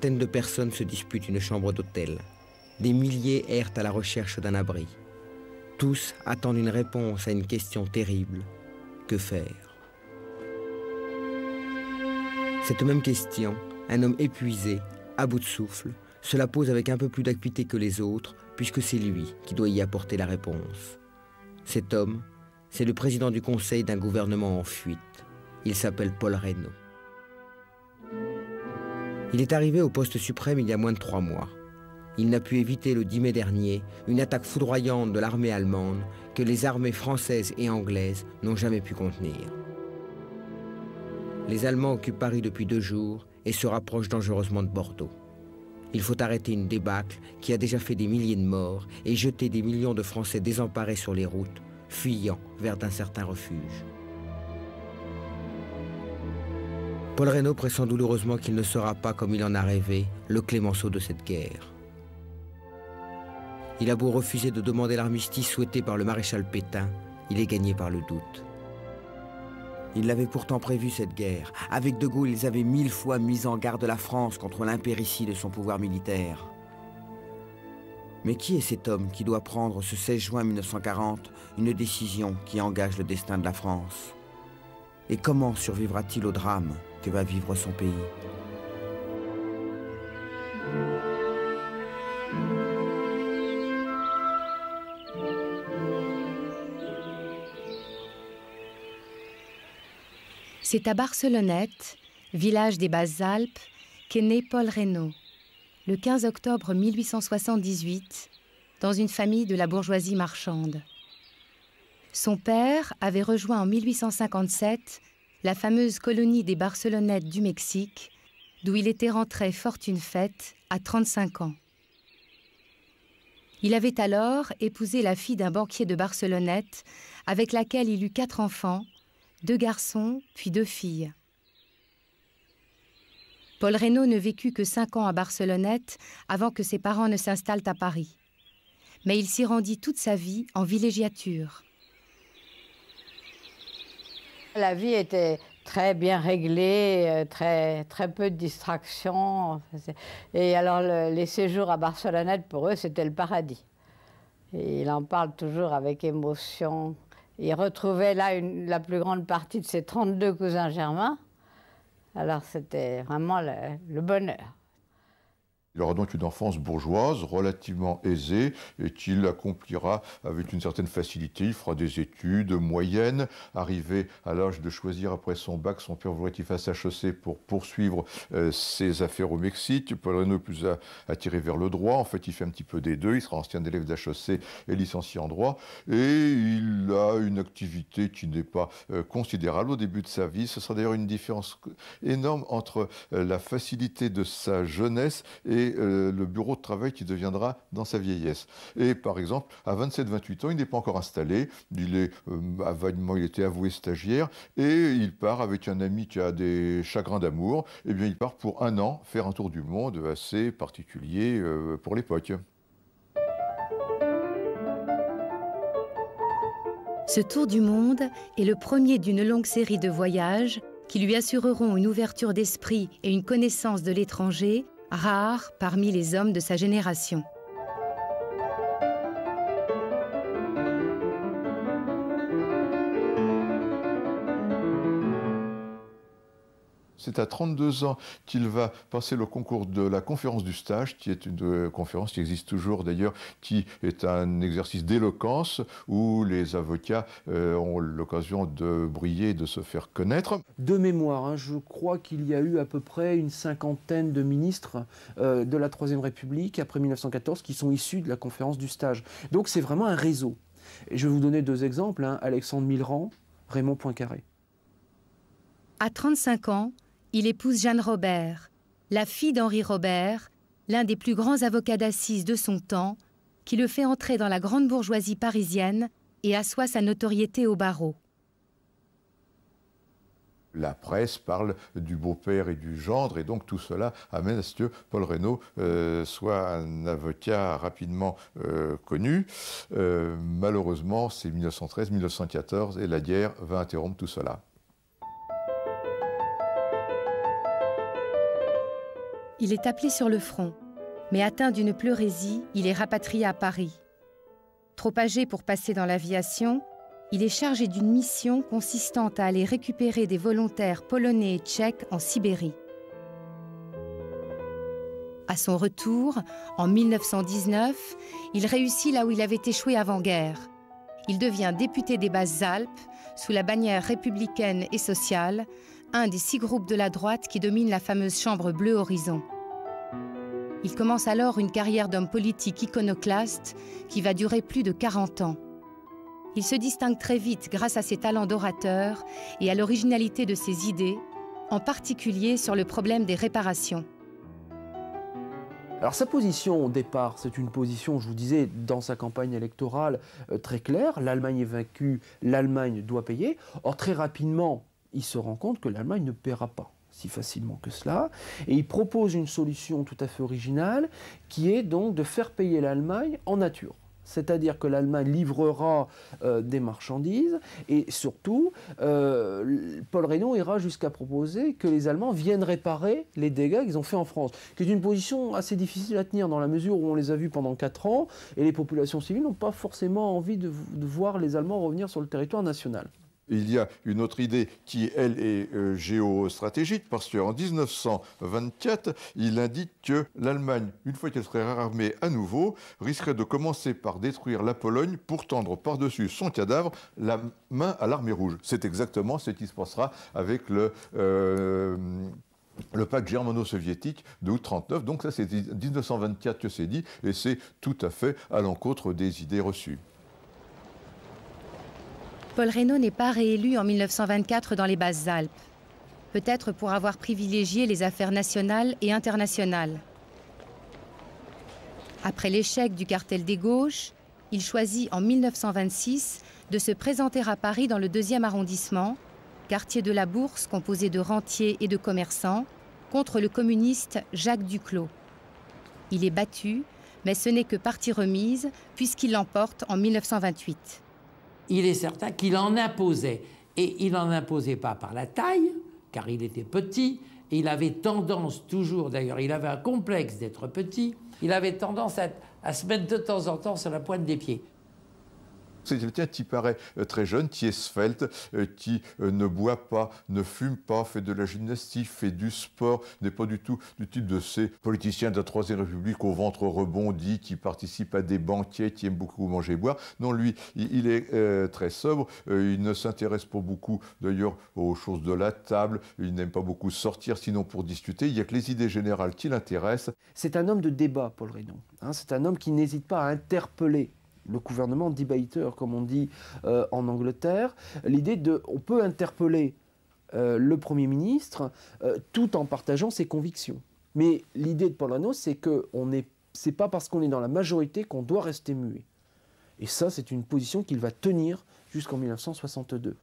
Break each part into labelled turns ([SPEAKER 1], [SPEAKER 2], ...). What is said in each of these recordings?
[SPEAKER 1] Des centaines de personnes se disputent une chambre d'hôtel. Des milliers errent à la recherche d'un abri. Tous attendent une réponse à une question terrible. Que faire? Cette même question, un homme épuisé, à bout de souffle, se la pose avec un peu plus d'acuité que les autres, puisque c'est lui qui doit y apporter la réponse. Cet homme, c'est le président du conseil d'un gouvernement en fuite. Il s'appelle Paul Reynaud. Il est arrivé au poste suprême il y a moins de 3 mois. Il n'a pu éviter le 10 mai dernier une attaque foudroyante de l'armée allemande que les armées françaises et anglaises n'ont jamais pu contenir. Les Allemands occupent Paris depuis 2 jours et se rapprochent dangereusement de Bordeaux. Il faut arrêter une débâcle qui a déjà fait des milliers de morts et jeter des millions de Français désemparés sur les routes, fuyant vers d'incertains refuges. Paul Reynaud pressent douloureusement qu'il ne sera pas, comme il en a rêvé, le Clémenceau de cette guerre. Il a beau refuser de demander l'armistice souhaité par le maréchal Pétain, il est gagné par le doute. Ils l'avaient pourtant prévu, cette guerre. Avec De Gaulle, ils avaient 1000 fois mis en garde la France contre l'impéritie de son pouvoir militaire. Mais qui est cet homme qui doit prendre ce 16 juin 1940 une décision qui engage le destin de la France? Et comment survivra-t-il au drame que va vivre son pays?
[SPEAKER 2] C'est à Barcelonnette, village des Basses-Alpes, qu'est né Paul Reynaud, le 15 octobre 1878, dans une famille de la bourgeoisie marchande. Son père avait rejoint en 1857 la fameuse colonie des Barcelonnettes du Mexique, d'où il était rentré fortune faite à 35 ans. Il avait alors épousé la fille d'un banquier de Barcelonnette, avec laquelle il eut 4 enfants, 2 garçons puis 2 filles. Paul Reynaud ne vécut que 5 ans à Barcelonnette avant que ses parents ne s'installent à Paris. Mais il s'y rendit toute sa vie en villégiature.
[SPEAKER 3] La vie était très bien réglée, très peu de distractions. Et alors les séjours à Barcelonnette, pour eux, c'était le paradis. Et il en parle toujours avec émotion. Il retrouvait là la plus grande partie de ses 32 cousins germains. Alors c'était vraiment le bonheur.
[SPEAKER 4] Il aura donc une enfance bourgeoise, relativement aisée, et qu'il accomplira avec une certaine facilité. Il fera des études moyennes. Arrivé à l'âge de choisir après son bac, son père voudrait qu'il fasse HEC pour poursuivre ses affaires au Mexique. Paul Reynaud est plus attiré vers le droit. En fait, il fait un petit peu des deux. Il sera ancien élève d'HEC et licencié en droit. Et il a une activité qui n'est pas considérable au début de sa vie. Ce sera d'ailleurs une différence énorme entre la facilité de sa jeunesse et le bureau de travail qui deviendra dans sa vieillesse. Et par exemple, à 27-28 ans, il n'est pas encore installé, il était avoué stagiaire, et il part avec un ami qui a des chagrins d'amour, et bien il part pour 1 an faire un tour du monde assez particulier pour l'époque.
[SPEAKER 2] Ce tour du monde est le premier d'une longue série de voyages qui lui assureront une ouverture d'esprit et une connaissance de l'étranger rare parmi les hommes de sa génération.
[SPEAKER 4] C'est à 32 ans qu'il va passer le concours de la conférence du stage, qui est une conférence qui existe toujours d'ailleurs, qui est un exercice d'éloquence où les avocats ont l'occasion de briller et de se faire connaître.
[SPEAKER 5] De mémoire, je crois qu'il y a eu à peu près une 50aine de ministres de la Troisième République après 1914 qui sont issus de la conférence du stage. Donc c'est vraiment un réseau. Et je vais vous donner 2 exemples, Alexandre Millerand, Raymond Poincaré.
[SPEAKER 2] À 35 ans, il épouse Jeanne Robert, la fille d'Henri Robert, l'un des plus grands avocats d'assises de son temps, qui le fait entrer dans la grande bourgeoisie parisienne et assoit sa notoriété au barreau.
[SPEAKER 4] La presse parle du beau-père et du gendre, et donc tout cela amène à ce que Paul Reynaud soit un avocat rapidement connu. Malheureusement, c'est 1913-1914 et la guerre va interrompre tout cela.
[SPEAKER 2] Il est appelé sur le front, mais atteint d'une pleurésie, il est rapatrié à Paris. Trop âgé pour passer dans l'aviation, il est chargé d'une mission consistant à aller récupérer des volontaires polonais et tchèques en Sibérie. À son retour, en 1919, il réussit là où il avait échoué avant-guerre. Il devient député des Basses-Alpes, sous la bannière républicaine et sociale, un des 6 groupes de la droite qui domine la fameuse Chambre bleue horizon. Il commence alors une carrière d'homme politique iconoclaste qui va durer plus de 40 ans. Il se distingue très vite grâce à ses talents d'orateur et à l'originalité de ses idées, en particulier sur le problème des réparations.
[SPEAKER 5] Alors sa position au départ, c'est une position, je vous disais, dans sa campagne électorale très claire. L'Allemagne est vaincue, l'Allemagne doit payer. Or très rapidement, il se rend compte que l'Allemagne ne paiera pas si facilement que cela. Et il propose une solution tout à fait originale, qui est donc de faire payer l'Allemagne en nature. C'est-à-dire que l'Allemagne livrera des marchandises et surtout, Paul Reynaud ira jusqu'à proposer que les Allemands viennent réparer les dégâts qu'ils ont faits en France, qui est une position assez difficile à tenir dans la mesure où on les a vus pendant 4 ans et les populations civiles n'ont pas forcément envie de voir les Allemands revenir sur le territoire national.
[SPEAKER 4] Il y a une autre idée qui, elle, est géostratégique, parce qu'en 1924, il indique que l'Allemagne, une fois qu'elle serait réarmée à nouveau, risquerait de commencer par détruire la Pologne pour tendre par-dessus son cadavre la main à l'armée rouge. C'est exactement ce qui se passera avec le pacte germano-soviétique de août 1939. Donc ça, c'est 1924 que c'est dit, et c'est tout à fait à l'encontre des idées reçues.
[SPEAKER 2] Paul Reynaud n'est pas réélu en 1924 dans les Basses-Alpes, peut-être pour avoir privilégié les affaires nationales et internationales. Après l'échec du cartel des gauches, il choisit en 1926 de se présenter à Paris dans le 2e arrondissement, quartier de la Bourse composé de rentiers et de commerçants, contre le communiste Jacques Duclos. Il est battu, mais ce n'est que partie remise puisqu'il l'emporte en 1928.
[SPEAKER 6] Il est certain qu'il en imposait. Et il n'en imposait pas par la taille, car il était petit, et il avait tendance toujours, d'ailleurs, il avait un complexe d'être petit, il avait tendance à se mettre de temps en temps sur la pointe des pieds.
[SPEAKER 4] C'est quelqu'un qui paraît très jeune, qui est svelte, qui ne boit pas, ne fume pas, fait de la gymnastique, fait du sport, n'est pas du tout du type de ces politiciens de la Troisième République au ventre rebondi, qui participent à des banquets, qui aiment beaucoup manger et boire. Non, lui, il est très sobre, il ne s'intéresse pas beaucoup d'ailleurs aux choses de la table, il n'aime pas beaucoup sortir, sinon pour discuter, il n'y a que les idées générales qui l'intéressent.
[SPEAKER 5] C'est un homme de débat, Paul Reynaud. C'est un homme qui n'hésite pas à interpeller le gouvernement debater, comme on dit en Angleterre. L'idée de, on peut interpeller le Premier ministre tout en partageant ses convictions. Mais l'idée de Paul Reynaud, c'est que c'est pas parce qu'on est dans la majorité qu'on doit rester muet. Et ça, c'est une position qu'il va tenir jusqu'en 1962.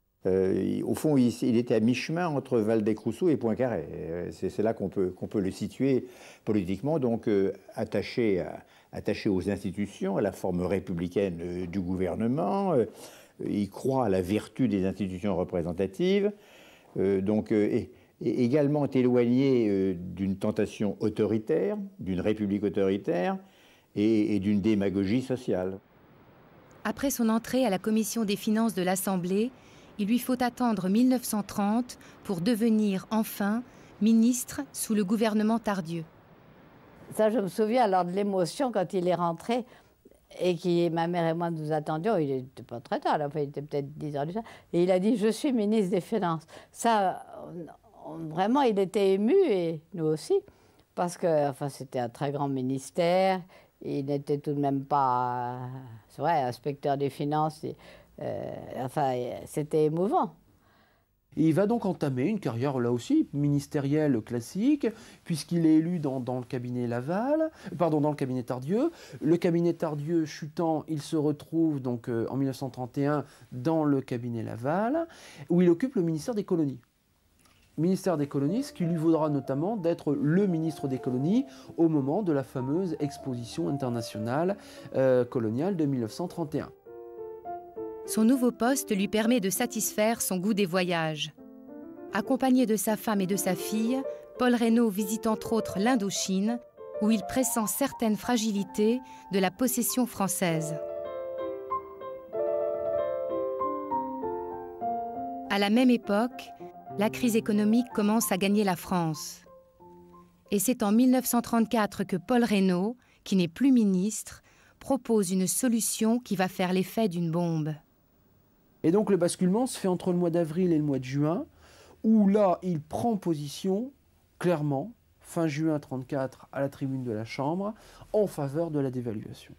[SPEAKER 7] Au fond, il était à mi-chemin entre Waldeck-Rousseau et Poincaré. C'est là qu'on peut le situer politiquement, donc attaché aux institutions, à la forme républicaine du gouvernement. Il croit à la vertu des institutions représentatives, et également éloigné d'une tentation autoritaire, d'une république autoritaire et d'une démagogie sociale.
[SPEAKER 2] Après son entrée à la commission des finances de l'Assemblée, il lui faut attendre 1930 pour devenir enfin ministre sous le gouvernement Tardieu.
[SPEAKER 3] Ça, je me souviens alors de l'émotion quand il est rentré et que ma mère et moi nous attendions. Il n'était pas très tard, enfin, il était peut-être 10 heures du soir. Et il a dit « Je suis ministre des Finances ». Ça, vraiment, il était ému, et nous aussi, parce que enfin, c'était un très grand ministère. Il n'était tout de même pas, c'est vrai, inspecteur des finances. Enfin, c'était émouvant.
[SPEAKER 5] Et il va donc entamer une carrière, là aussi, ministérielle classique, puisqu'il est élu dans le cabinet dans le cabinet Tardieu. Le cabinet Tardieu chutant, il se retrouve donc en 1931 dans le cabinet Laval, où il occupe le ministère des colonies. Ministère des colonies, ce qui lui vaudra notamment d'être le ministre des colonies au moment de la fameuse exposition internationale coloniale de 1931.
[SPEAKER 2] Son nouveau poste lui permet de satisfaire son goût des voyages. Accompagné de sa femme et de sa fille, Paul Reynaud visite entre autres l'Indochine, où il pressent certaines fragilités de la possession française. À la même époque, la crise économique commence à gagner la France. Et c'est en 1934 que Paul Reynaud, qui n'est plus ministre, propose une solution qui va faire l'effet d'une bombe.
[SPEAKER 5] Et donc le basculement se fait entre le mois d'avril et le mois de juin, où là, il prend position clairement, fin juin 1934, à la tribune de la Chambre, en faveur de la dévaluation.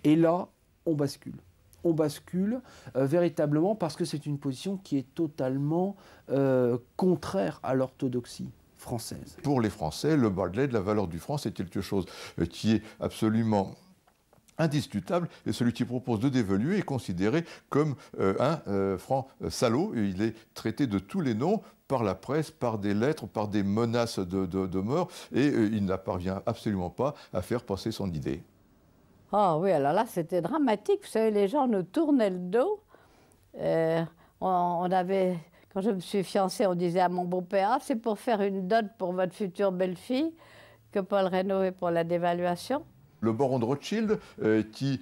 [SPEAKER 5] Et là, on bascule. On bascule véritablement parce que c'est une position qui est totalement contraire à l'orthodoxie française.
[SPEAKER 4] Pour les Français, le Barclay de la valeur du franc, c'est quelque chose qui est absolument indiscutable, et celui qui propose de dévaluer est considéré comme un franc salaud, et il est traité de tous les noms par la presse, par des lettres, par des menaces de mort, et il n'apparvient absolument pas à faire passer son idée.
[SPEAKER 3] Oh oui, alors là, c'était dramatique. Vous savez, les gens nous tournaient le dos. Quand je me suis fiancée, on disait à mon beau-père, ah, c'est pour faire une dot pour votre future belle-fille que Paul Reynaud est pour la dévaluation.
[SPEAKER 4] Le baron de Rothschild, qui,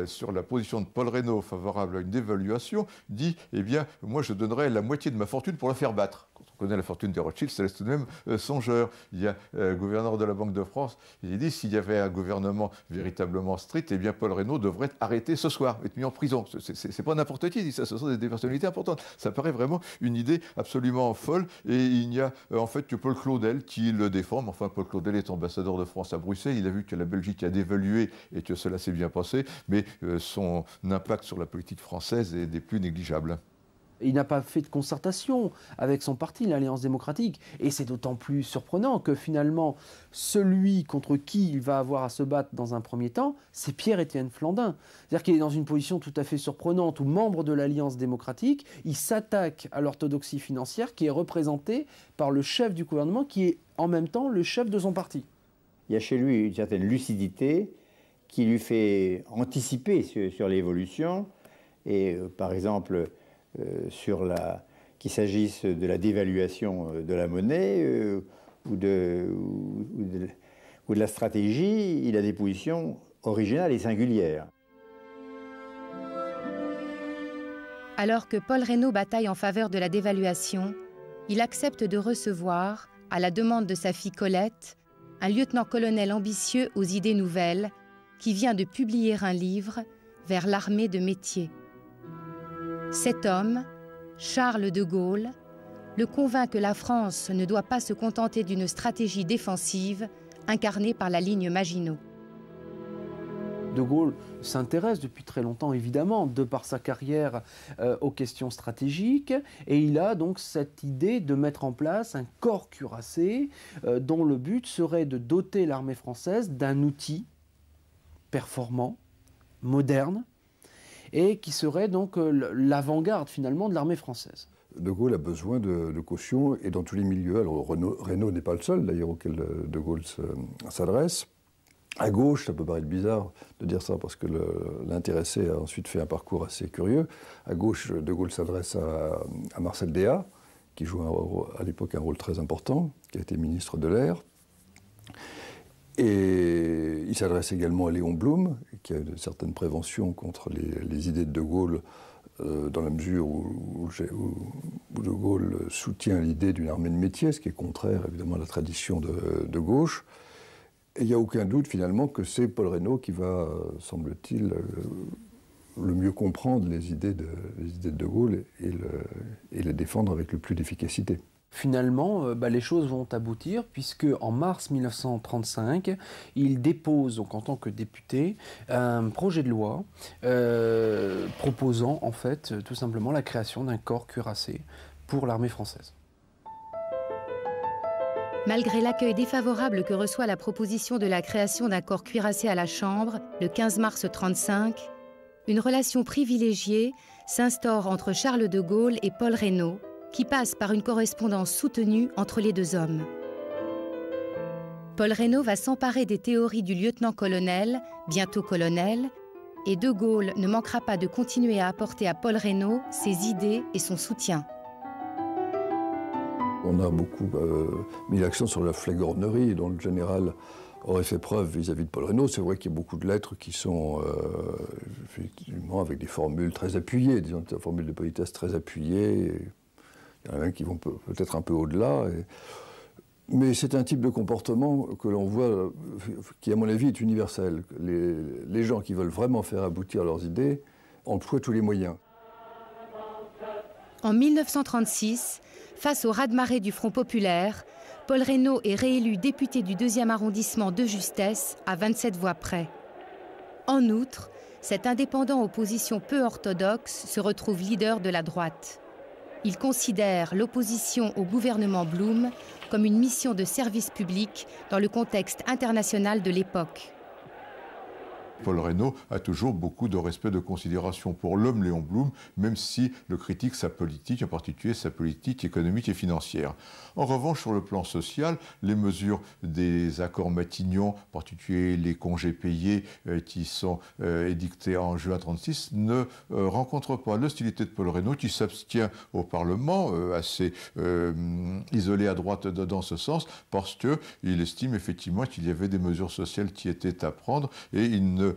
[SPEAKER 4] sur la position de Paul Reynaud favorable à une dévaluation, dit « Eh bien, moi, je donnerais la moitié de ma fortune pour la faire battre ». Quand on connaît la fortune des Rothschild, ça laisse tout de même songeur. Il y a le gouverneur de la Banque de France, il dit « S'il y avait un gouvernement véritablement strict, eh bien, Paul Reynaud devrait être arrêté ce soir, être mis en prison ». C'est pas n'importe qui, ça, ce sont des personnalités importantes. Ça paraît vraiment une idée absolument folle, et il n'y a en fait que Paul Claudel qui le défend. Mais enfin, Paul Claudel est ambassadeur de France à Bruxelles, il a vu que la Belgique a dévalué et que cela s'est bien passé, mais son impact sur la politique française est des plus négligeables.
[SPEAKER 5] Il n'a pas fait de concertation avec son parti, l'Alliance démocratique. Et c'est d'autant plus surprenant que finalement, celui contre qui il va avoir à se battre dans un premier temps, c'est Pierre-Étienne Flandin. C'est-à-dire qu'il est dans une position tout à fait surprenante où, membre de l'Alliance démocratique, il s'attaque à l'orthodoxie financière qui est représentée par le chef du gouvernement, qui est en même temps le chef de son parti. Il
[SPEAKER 7] y a chez lui une certaine lucidité qui lui fait anticiper sur l'évolution. Et par exemple, qu'il s'agisse de la dévaluation de la monnaie ou de la stratégie, il a des positions originales et singulières.
[SPEAKER 2] Alors que Paul Reynaud bataille en faveur de la dévaluation, il accepte de recevoir, à la demande de sa fille Colette, un lieutenant-colonel ambitieux aux idées nouvelles qui vient de publier un livre vers l'armée de métier. Cet homme, Charles de Gaulle, le convainc que la France ne doit pas se contenter d'une stratégie défensive incarnée par la ligne Maginot.
[SPEAKER 5] De Gaulle s'intéresse depuis très longtemps, évidemment, de par sa carrière aux questions stratégiques, et il a donc cette idée de mettre en place un corps cuirassé dont le but serait de doter l'armée française d'un outil performant, moderne, et qui serait donc l'avant-garde finalement de l'armée française.
[SPEAKER 8] De Gaulle a besoin de caution, et dans tous les milieux. Alors Reynaud n'est pas le seul d'ailleurs auquel de Gaulle s'adresse. À gauche, ça peut paraître bizarre de dire ça parce que l'intéressé a ensuite fait un parcours assez curieux. À gauche, de Gaulle s'adresse à Marcel Déat, qui joue à l'époque un rôle très important, qui a été ministre de l'Air. Et il s'adresse également à Léon Blum, qui a une certaine prévention contre les idées de Gaulle, dans la mesure où de Gaulle soutient l'idée d'une armée de métier, ce qui est contraire évidemment à la tradition de gauche. Et il n'y a aucun doute finalement que c'est Paul Reynaud qui va, semble-t-il, le mieux comprendre les idées de Gaulle et les défendre avec le plus d'efficacité.
[SPEAKER 5] Finalement, les choses vont aboutir puisque en mars 1935, il dépose donc, en tant que député un projet de loi proposant en fait tout simplement la création d'un corps cuirassé pour l'armée française.
[SPEAKER 2] Malgré l'accueil défavorable que reçoit la proposition de la création d'un corps cuirassé à la Chambre le 15 mars 1935, une relation privilégiée s'instaure entre Charles de Gaulle et Paul Reynaud, qui passe par une correspondance soutenue entre les deux hommes. Paul Reynaud va s'emparer des théories du lieutenant-colonel, bientôt colonel, et de Gaulle ne manquera pas de continuer à apporter à Paul Reynaud ses idées et son soutien.
[SPEAKER 8] On a beaucoup mis l'accent sur la flagornerie dont le général aurait fait preuve vis-à-vis de Paul Reynaud. C'est vrai qu'il y a beaucoup de lettres qui sont effectivement avec des formules très appuyées, disons des formules de politesse très appuyées. Il y en a même qui vont peut-être un peu au-delà. Mais c'est un type de comportement que l'on voit, qui à mon avis est universel. Les gens qui veulent vraiment faire aboutir leurs idées emploient tous les moyens.
[SPEAKER 2] En 1936, face au raz-de-marée du Front populaire, Paul Reynaud est réélu député du 2e arrondissement de justesse à 27 voix près. En outre, cet indépendant aux positions peu orthodoxes se retrouve leader de la droite. Il considère l'opposition au gouvernement Blum comme une mission de service public dans le contexte international de l'époque.
[SPEAKER 4] Paul Reynaud a toujours beaucoup de respect, de considération pour l'homme Léon Blum, même si le critique sa politique, en particulier sa politique économique et financière. En revanche, sur le plan social, les mesures des accords Matignon, en particulier les congés payés qui sont édictés en juin 1936, ne rencontrent pas l'hostilité de Paul Reynaud, qui s'abstient au Parlement, assez isolé à droite dans ce sens, parce qu'il estime effectivement qu'il y avait des mesures sociales qui étaient à prendre, et il ne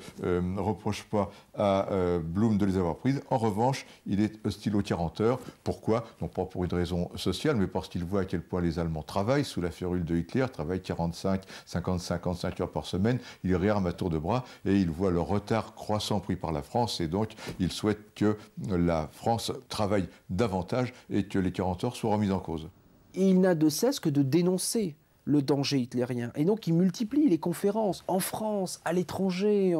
[SPEAKER 4] reproche pas à Blum de les avoir prises. En revanche, il est hostile aux 40 heures. Pourquoi? Non pas pour une raison sociale, mais parce qu'il voit à quel point les Allemands travaillent sous la férule de Hitler, travaillent 45, 50, 55 heures par semaine. Il réarme à tour de bras et il voit le retard croissant pris par la France, et donc il souhaite que la France travaille davantage et que les 40 heures soient remises en cause.
[SPEAKER 5] Il n'a de cesse que de dénoncer le danger hitlérien. Et donc il multiplie les conférences en France, à l'étranger,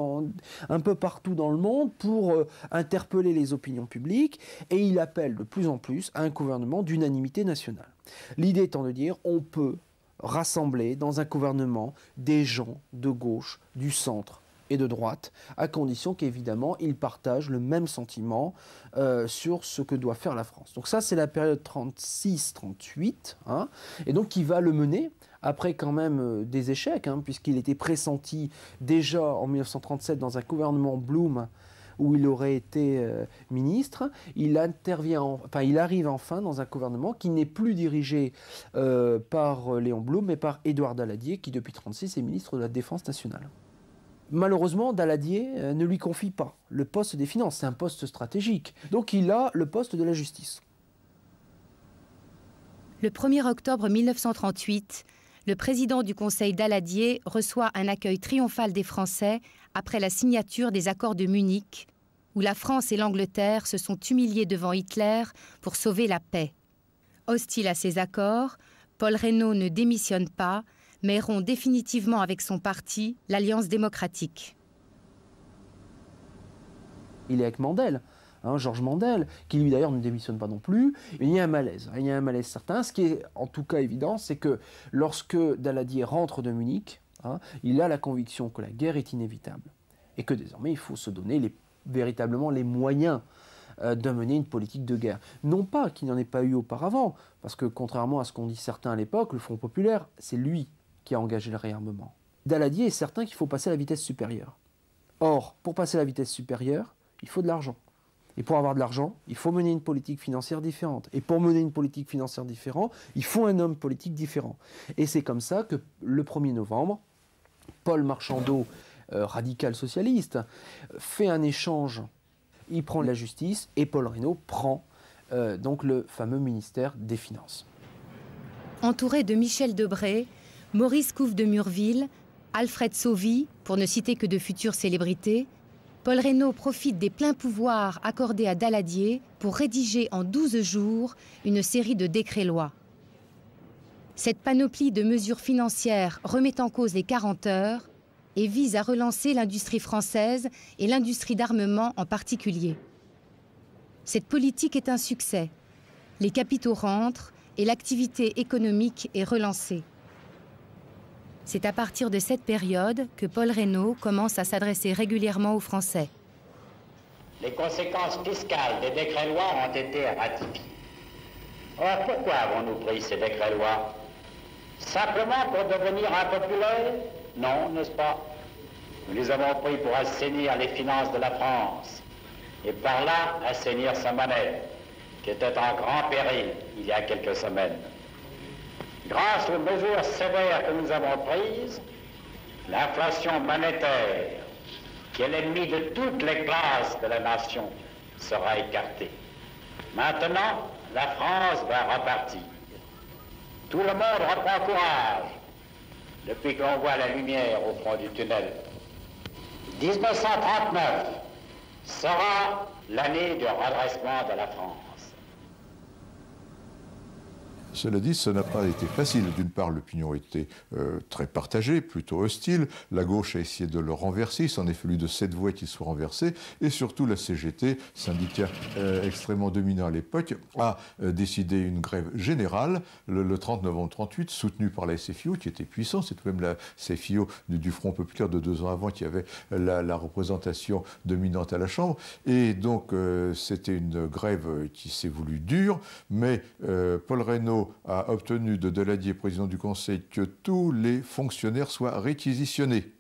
[SPEAKER 5] un peu partout dans le monde pour interpeller les opinions publiques, et il appelle de plus en plus à un gouvernement d'unanimité nationale. L'idée étant de dire on peut rassembler dans un gouvernement des gens de gauche, du centre et de droite, à condition qu'évidemment ils partagent le même sentiment sur ce que doit faire la France. Donc ça c'est la période 36-38, hein, et donc qui va le mener après quand même des échecs, hein, puisqu'il était pressenti déjà en 1937 dans un gouvernement Blum où il aurait été ministre. Il arrive enfin dans un gouvernement qui n'est plus dirigé par Léon Blum, mais par Édouard Daladier, qui depuis 1936 est ministre de la Défense nationale. Malheureusement, Daladier ne lui confie pas le poste des finances, c'est un poste stratégique. Donc il a le poste de la justice.
[SPEAKER 2] Le 1er octobre 1938, le président du Conseil Daladier reçoit un accueil triomphal des Français après la signature des accords de Munich, où la France et l'Angleterre se sont humiliés devant Hitler pour sauver la paix. Hostile à ces accords, Paul Reynaud ne démissionne pas, mais rompt définitivement avec son parti, l'Alliance démocratique.
[SPEAKER 5] Il est avec Mandel, hein, Georges Mandel, qui lui d'ailleurs ne démissionne pas non plus. Mais il y a un malaise certain. Ce qui est en tout cas évident, c'est que lorsque Daladier rentre de Munich, hein, il a la conviction que la guerre est inévitable et que désormais il faut se donner véritablement les moyens de mener une politique de guerre. Non pas qu'il n'y en ait pas eu auparavant, parce que contrairement à ce qu'ont dit certains à l'époque, le Front populaire, c'est lui qui a engagé le réarmement. Daladier est certain qu'il faut passer à la vitesse supérieure. Or, pour passer à la vitesse supérieure, il faut de l'argent. Et pour avoir de l'argent, il faut mener une politique financière différente. Et pour mener une politique financière différente, il faut un homme politique différent. Et c'est comme ça que le 1er novembre, Paul Marchandeau, radical socialiste, fait un échange. Il prend la justice et Paul Reynaud prend donc le fameux ministère des Finances.
[SPEAKER 2] Entouré de Michel Debré, Maurice Couve de Murville, Alfred Sauvy, pour ne citer que de futures célébrités, Paul Reynaud profite des pleins pouvoirs accordés à Daladier pour rédiger en 12 jours une série de décrets-lois. Cette panoplie de mesures financières remet en cause les 40 heures et vise à relancer l'industrie française et l'industrie d'armement en particulier. Cette politique est un succès. Les capitaux rentrent et l'activité économique est relancée. C'est à partir de cette période que Paul Reynaud commence à s'adresser régulièrement aux Français.
[SPEAKER 9] Les conséquences fiscales des décrets-lois ont été ratifiées. Or, pourquoi avons-nous pris ces décrets-lois? Simplement pour devenir impopulaires? Non, n'est-ce pas? Nous les avons pris pour assainir les finances de la France et par là assainir sa monnaie, qui était en grand péril il y a quelques semaines. grâce aux mesures sévères que nous avons prises, l'inflation monétaire, qui est l'ennemi de toutes les classes de la nation, sera écartée. Maintenant, la France va repartir. Tout le monde reprend courage depuis qu'on voit la lumière au fond du tunnel. 1939 sera l'année du redressement de la France.
[SPEAKER 4] Cela dit, ça n'a pas été facile. D'une part, l'opinion était très partagée, plutôt hostile. La gauche a essayé de le renverser. Il s'en est fallu de 7 voix qui soient renversées. Et surtout, la CGT, syndicat extrêmement dominant à l'époque, a décidé une grève générale le 30 novembre 1938, soutenue par la SFIO, qui était puissante. C'est tout de même la SFIO du Front populaire de 2 ans avant qui avait la représentation dominante à la Chambre. Et donc, c'était une grève qui s'est voulue dure, mais Paul Reynaud a obtenu de Daladier, président du Conseil, que tous les fonctionnaires soient réquisitionnés.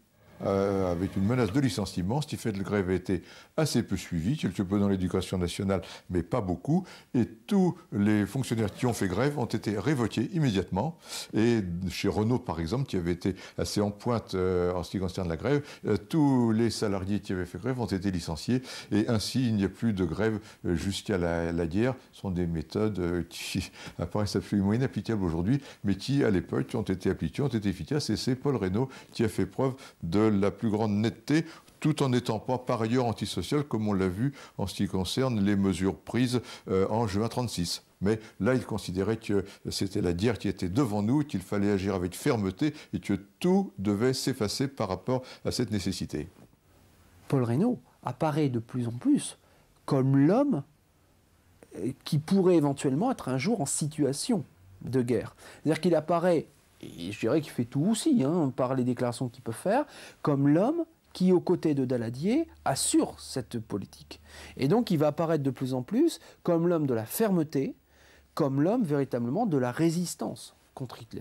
[SPEAKER 4] Avec une menace de licenciement, ce qui fait que la grève a été assez peu suivie, quelque peu dans l'éducation nationale, mais pas beaucoup. Et tous les fonctionnaires qui ont fait grève ont été révoqués immédiatement. Et chez Renault, par exemple, qui avait été assez en pointe en ce qui concerne la grève, tous les salariés qui avaient fait grève ont été licenciés. Et ainsi, il n'y a plus de grève jusqu'à la guerre. Ce sont des méthodes qui apparaissent absolument inapplicables aujourd'hui, mais qui, à l'époque, ont été appliquées, ont été efficaces. Et c'est Paul Reynaud qui a fait preuve de la plus grande netteté, tout en n'étant pas par ailleurs antisocial, comme on l'a vu en ce qui concerne les mesures prises en juin 1936. Mais là, il considérait que c'était la guerre qui était devant nous, qu'il fallait agir avec fermeté et que tout devait s'effacer par rapport à cette nécessité.
[SPEAKER 5] Paul Reynaud apparaît de plus en plus comme l'homme qui pourrait éventuellement être un jour en situation de guerre. C'est-à-dire qu'il apparaît, et je dirais qu'il fait tout aussi, par les déclarations qu'il peut faire, comme l'homme qui, aux côtés de Daladier, assure cette politique. Et donc, il va apparaître de plus en plus comme l'homme de la fermeté, comme l'homme véritablement de la résistance contre Hitler.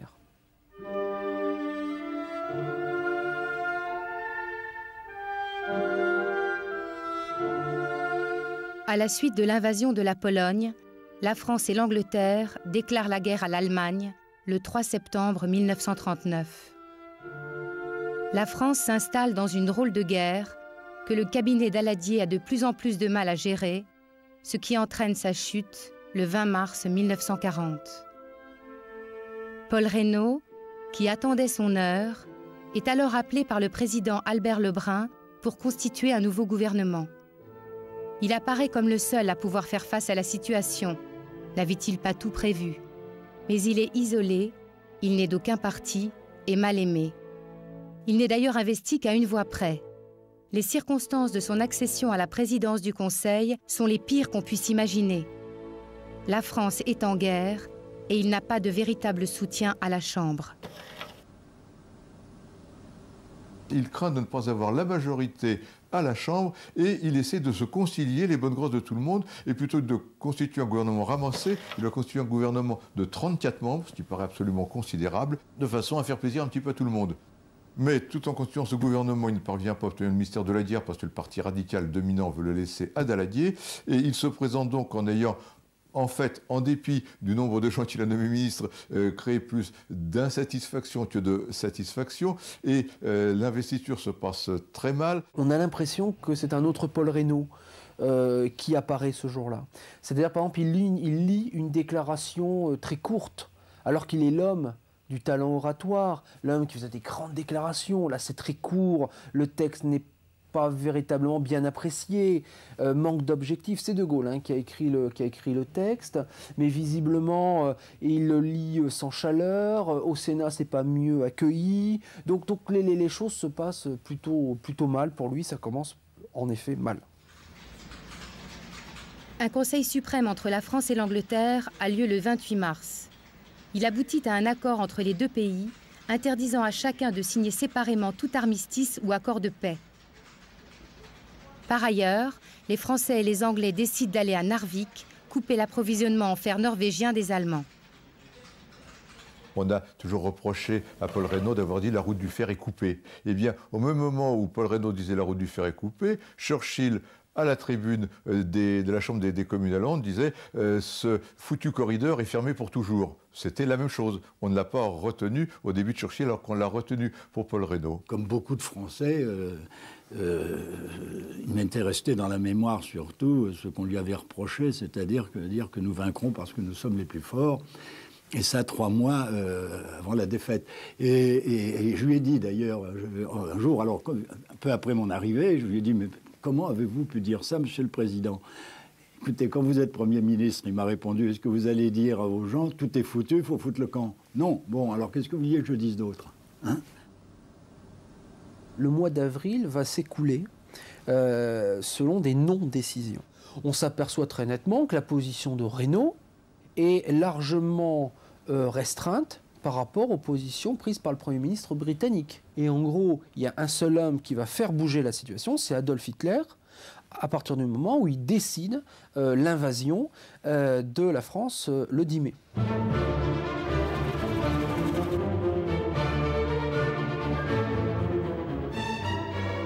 [SPEAKER 2] À la suite de l'invasion de la Pologne, la France et l'Angleterre déclarent la guerre à l'Allemagne le 3 septembre 1939. La France s'installe dans une drôle de guerre que le cabinet Daladier a de plus en plus de mal à gérer, ce qui entraîne sa chute le 20 mars 1940. Paul Reynaud, qui attendait son heure, est alors appelé par le président Albert Lebrun pour constituer un nouveau gouvernement. Il apparaît comme le seul à pouvoir faire face à la situation. N'avait-il pas tout prévu? Mais il est isolé, il n'est d'aucun parti et mal aimé. Il n'est d'ailleurs investi qu'à une voix près. Les circonstances de son accession à la présidence du Conseil sont les pires qu'on puisse imaginer. La France est en guerre et il n'a pas de véritable soutien à la Chambre.
[SPEAKER 4] Il craint de ne pas avoir la majorité à la Chambre et il essaie de se concilier les bonnes grâces de tout le monde et plutôt que de constituer un gouvernement ramassé, il va constituer un gouvernement de 34 membres, ce qui paraît absolument considérable, de façon à faire plaisir un petit peu à tout le monde. Mais tout en constituant ce gouvernement, il ne parvient pas à obtenir le ministère de la guerre parce que le parti radical dominant veut le laisser à Daladier et il se présente donc en ayant en fait, en dépit du nombre de gens qu'il a nommés ministres, créé plus d'insatisfaction que de satisfaction. Et l'investiture se passe très mal.
[SPEAKER 5] On a l'impression que c'est un autre Paul Reynaud qui apparaît ce jour-là. C'est-à-dire, par exemple, il lit une déclaration très courte, alors qu'il est l'homme du talent oratoire, l'homme qui faisait des grandes déclarations. Là, c'est très court, le texte n'est pas véritablement bien apprécié, manque d'objectifs. C'est De Gaulle qui a écrit le texte, mais visiblement, il le lit sans chaleur. Au Sénat, c'est pas mieux accueilli. Donc les choses se passent plutôt mal pour lui. Ça commence en effet mal.
[SPEAKER 2] Un conseil suprême entre la France et l'Angleterre a lieu le 28 mars. Il aboutit à un accord entre les deux pays, interdisant à chacun de signer séparément tout armistice ou accord de paix. Par ailleurs, les Français et les Anglais décident d'aller à Narvik, couper l'approvisionnement en fer norvégien des Allemands.
[SPEAKER 4] On a toujours reproché à Paul Reynaud d'avoir dit la route du fer est coupée. Eh bien, au même moment où Paul Reynaud disait la route du fer est coupée, Churchill à la tribune de la Chambre des communes à Londres, disait ce foutu corridor est fermé pour toujours. C'était la même chose. On ne l'a pas retenu au début de Churchill alors qu'on l'a retenu pour Paul Reynaud.
[SPEAKER 10] Comme beaucoup de Français, il m'était resté dans la mémoire surtout ce qu'on lui avait reproché, c'est-à-dire dire que nous vaincrons parce que nous sommes les plus forts. Et ça, 3 mois avant la défaite. Et je lui ai dit d'ailleurs, un jour, alors un peu après mon arrivée, je lui ai dit, mais comment avez-vous pu dire ça, Monsieur le Président? Écoutez, quand vous êtes Premier ministre, il m'a répondu, est-ce que vous allez dire aux gens, tout est foutu, il faut foutre le camp? Non. Bon, alors qu'est-ce que vous vouliez que je dise d'autre, hein?
[SPEAKER 5] Le mois d'avril va s'écouler selon des non-décisions. On s'aperçoit très nettement que la position de Reynaud est largement restreinte par rapport aux positions prises par le Premier ministre britannique. Et en gros, il y a un seul homme qui va faire bouger la situation, c'est Adolf Hitler, à partir du moment où il décide l'invasion de la France le 10 mai.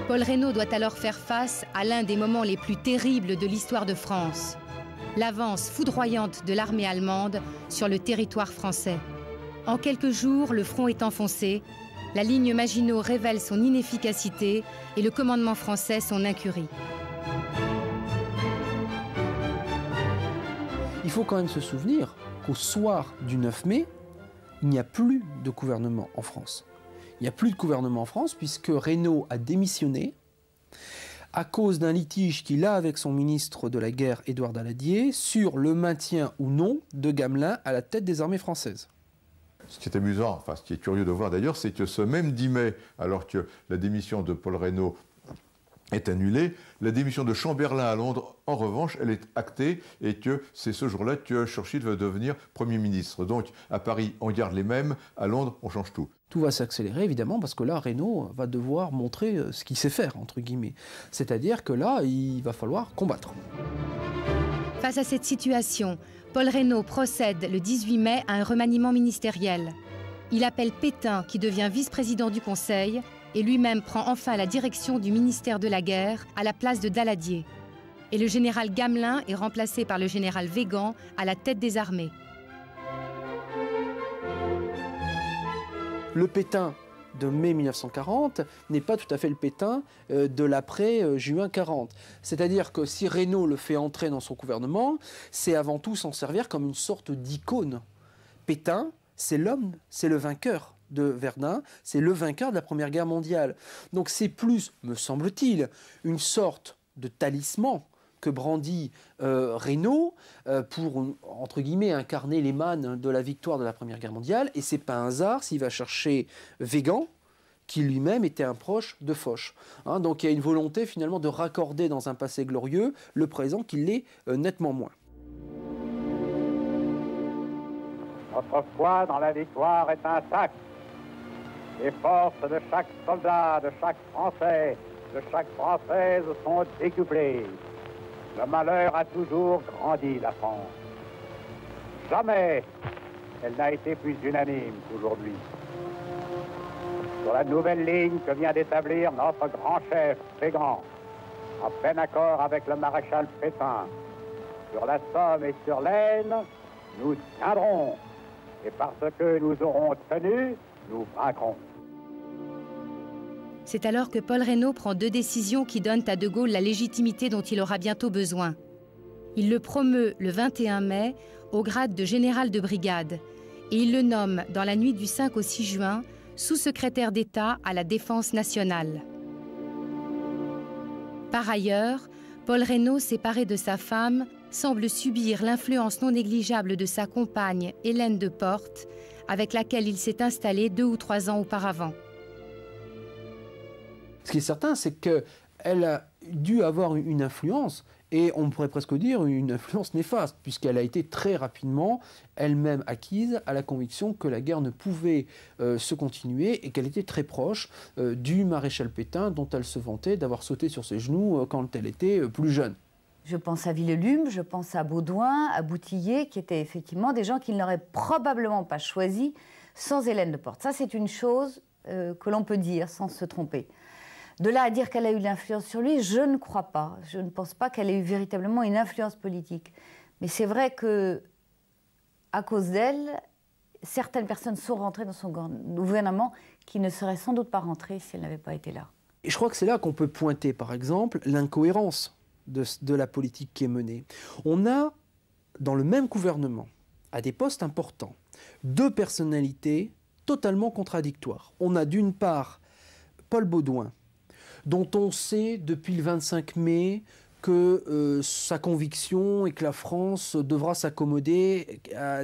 [SPEAKER 2] Paul Reynaud doit alors faire face à l'un des moments les plus terribles de l'histoire de France. L'avance foudroyante de l'armée allemande sur le territoire français. En quelques jours, le front est enfoncé, la ligne Maginot révèle son inefficacité et le commandement français son incurie.
[SPEAKER 5] Il faut quand même se souvenir qu'au soir du 9 mai, il n'y a plus de gouvernement en France. Il n'y a plus de gouvernement en France puisque Reynaud a démissionné à cause d'un litige qu'il a avec son ministre de la guerre, Édouard Daladier, sur le maintien ou non de Gamelin à la tête des armées françaises.
[SPEAKER 4] Ce qui est amusant, enfin ce qui est curieux de voir d'ailleurs, c'est que ce même 10 mai, alors que la démission de Paul Reynaud est annulée, la démission de Chamberlain à Londres, en revanche, elle est actée et que c'est ce jour-là que Churchill va devenir Premier ministre. Donc à Paris, on garde les mêmes, à Londres, on change tout.
[SPEAKER 5] Tout va s'accélérer évidemment parce que là, Reynaud va devoir montrer ce qu'il sait faire, entre guillemets. C'est-à-dire que là, il va falloir combattre.
[SPEAKER 2] Face à cette situation, Paul Reynaud procède le 18 mai à un remaniement ministériel. Il appelle Pétain, qui devient vice-président du Conseil, et lui-même prend enfin la direction du ministère de la Guerre à la place de Daladier. Et le général Gamelin est remplacé par le général Weygand à la tête des armées.
[SPEAKER 5] Le Pétain de mai 1940 n'est pas tout à fait le Pétain de l'après-juin 40. C'est-à-dire que si Reynaud le fait entrer dans son gouvernement, c'est avant tout s'en servir comme une sorte d'icône. Pétain, c'est l'homme, c'est le vainqueur de Verdun, c'est le vainqueur de la Première Guerre mondiale. Donc c'est plus, me semble-t-il, une sorte de talisman que brandit Reynaud pour, entre guillemets, incarner les mânes de la victoire de la Première Guerre mondiale. Et c'est pas un hasard s'il va chercher Weygand, qui lui-même était un proche de Foch. Hein, donc il y a une volonté finalement de raccorder dans un passé glorieux le présent qui l'est nettement moins.
[SPEAKER 9] Notre foi dans la victoire est intacte. Les forces de chaque soldat, de chaque Français, de chaque Française sont décuplées. Le malheur a toujours grandi la France. Jamais elle n'a été plus unanime qu'aujourd'hui. Sur la nouvelle ligne que vient d'établir notre grand chef, Weygand, en plein accord avec le maréchal Pétain, sur la Somme et sur l'Aisne, nous tiendrons. Et parce que nous aurons tenu, nous vaincrons.
[SPEAKER 2] C'est alors que Paul Reynaud prend 2 décisions qui donnent à De Gaulle la légitimité dont il aura bientôt besoin. Il le promeut le 21 mai au grade de général de brigade et il le nomme dans la nuit du 5 au 6 juin sous-secrétaire d'État à la Défense nationale. Par ailleurs, Paul Reynaud, séparé de sa femme, semble subir l'influence non négligeable de sa compagne Hélène de Portes, avec laquelle il s'est installé 2 ou 3 ans auparavant.
[SPEAKER 5] Ce qui est certain, c'est qu'elle a dû avoir une influence, et on pourrait presque dire une influence néfaste, puisqu'elle a été très rapidement elle-même acquise à la conviction que la guerre ne pouvait se continuer et qu'elle était très proche du maréchal Pétain, dont elle se vantait d'avoir sauté sur ses genoux quand elle était plus jeune.
[SPEAKER 11] Je pense à Villelum, je pense à Baudouin, à Boutillier, qui étaient effectivement des gens qu'il n'aurait probablement pas choisis sans Hélène de Portes. Ça, c'est une chose que l'on peut dire sans se tromper. De là à dire qu'elle a eu de l'influence sur lui, je ne crois pas. Je ne pense pas qu'elle ait eu véritablement une influence politique. Mais c'est vrai que, à cause d'elle, certaines personnes sont rentrées dans son gouvernement qui ne seraient sans doute pas rentrées si elle n'avait pas été là.
[SPEAKER 5] Et je crois que c'est là qu'on peut pointer, par exemple, l'incohérence de la politique qui est menée. On a, dans le même gouvernement, à des postes importants, deux personnalités totalement contradictoires. On a d'une part Paul Baudouin, dont on sait depuis le 25 mai que sa conviction est que la France devra s'accommoder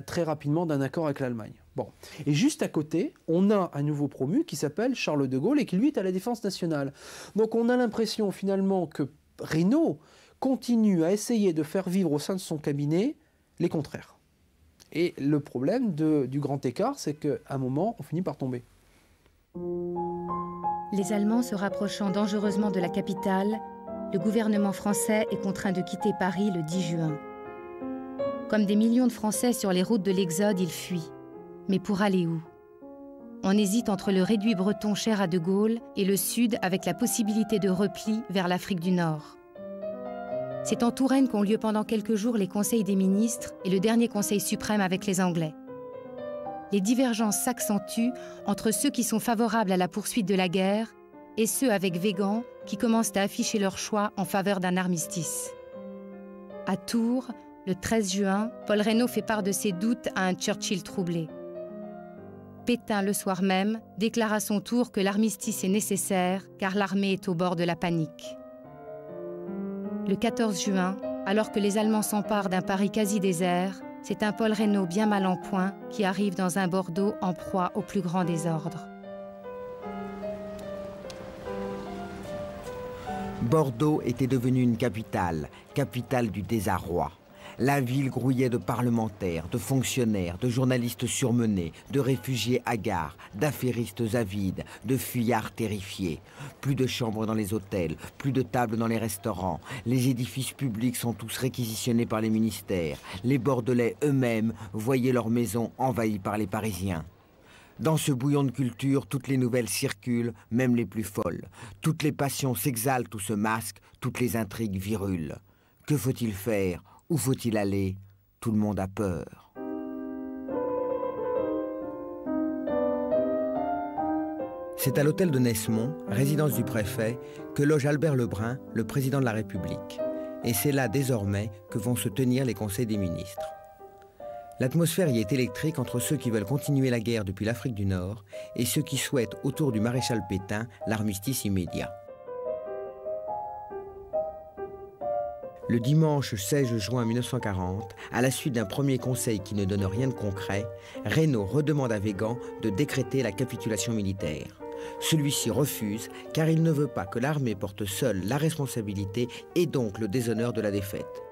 [SPEAKER 5] très rapidement d'un accord avec l'Allemagne. Bon. Et juste à côté, on a un nouveau promu qui s'appelle Charles de Gaulle et qui lui est à la Défense nationale. Donc on a l'impression finalement que Reynaud continue à essayer de faire vivre au sein de son cabinet les contraires. Et le problème du grand écart, c'est qu'à un moment, on finit par tomber.
[SPEAKER 2] Les Allemands se rapprochant dangereusement de la capitale, le gouvernement français est contraint de quitter Paris le 10 juin. Comme des millions de Français sur les routes de l'Exode, ils fuient. Mais pour aller où? On hésite entre le réduit breton cher à De Gaulle et le sud avec la possibilité de repli vers l'Afrique du Nord. C'est en Touraine qu'ont lieu pendant quelques jours les conseils des ministres et le dernier conseil suprême avec les Anglais. Les divergences s'accentuent entre ceux qui sont favorables à la poursuite de la guerre et ceux avec Weygand qui commencent à afficher leur choix en faveur d'un armistice. À Tours, le 13 juin, Paul Reynaud fait part de ses doutes à un Churchill troublé. Pétain, le soir même, déclare à son tour que l'armistice est nécessaire car l'armée est au bord de la panique. Le 14 juin, alors que les Allemands s'emparent d'un Paris quasi désert, c'est un Paul Reynaud bien mal en point qui arrive dans un Bordeaux en proie au plus grand désordre.
[SPEAKER 1] Bordeaux était devenue une capitale, capitale du désarroi. La ville grouillait de parlementaires, de fonctionnaires, de journalistes surmenés, de réfugiés hagards, d'affairistes avides, de fuyards terrifiés. Plus de chambres dans les hôtels, plus de tables dans les restaurants. Les édifices publics sont tous réquisitionnés par les ministères. Les Bordelais eux-mêmes voyaient leurs maisons envahies par les Parisiens. Dans ce bouillon de culture, toutes les nouvelles circulent, même les plus folles. Toutes les passions s'exaltent ou se masquent, toutes les intrigues virulent. Que faut-il faire? Où faut-il aller? Tout le monde a peur. C'est à l'hôtel de Nesmond, résidence du préfet, que loge Albert Lebrun, le président de la République. Et c'est là désormais que vont se tenir les conseils des ministres. L'atmosphère y est électrique entre ceux qui veulent continuer la guerre depuis l'Afrique du Nord et ceux qui souhaitent, autour du maréchal Pétain, l'armistice immédiat. Le dimanche 16 juin 1940, à la suite d'un premier conseil qui ne donne rien de concret, Reynaud redemande à Weygand de décréter la capitulation militaire. Celui-ci refuse car il ne veut pas que l'armée porte seule la responsabilité et donc le déshonneur de la défaite.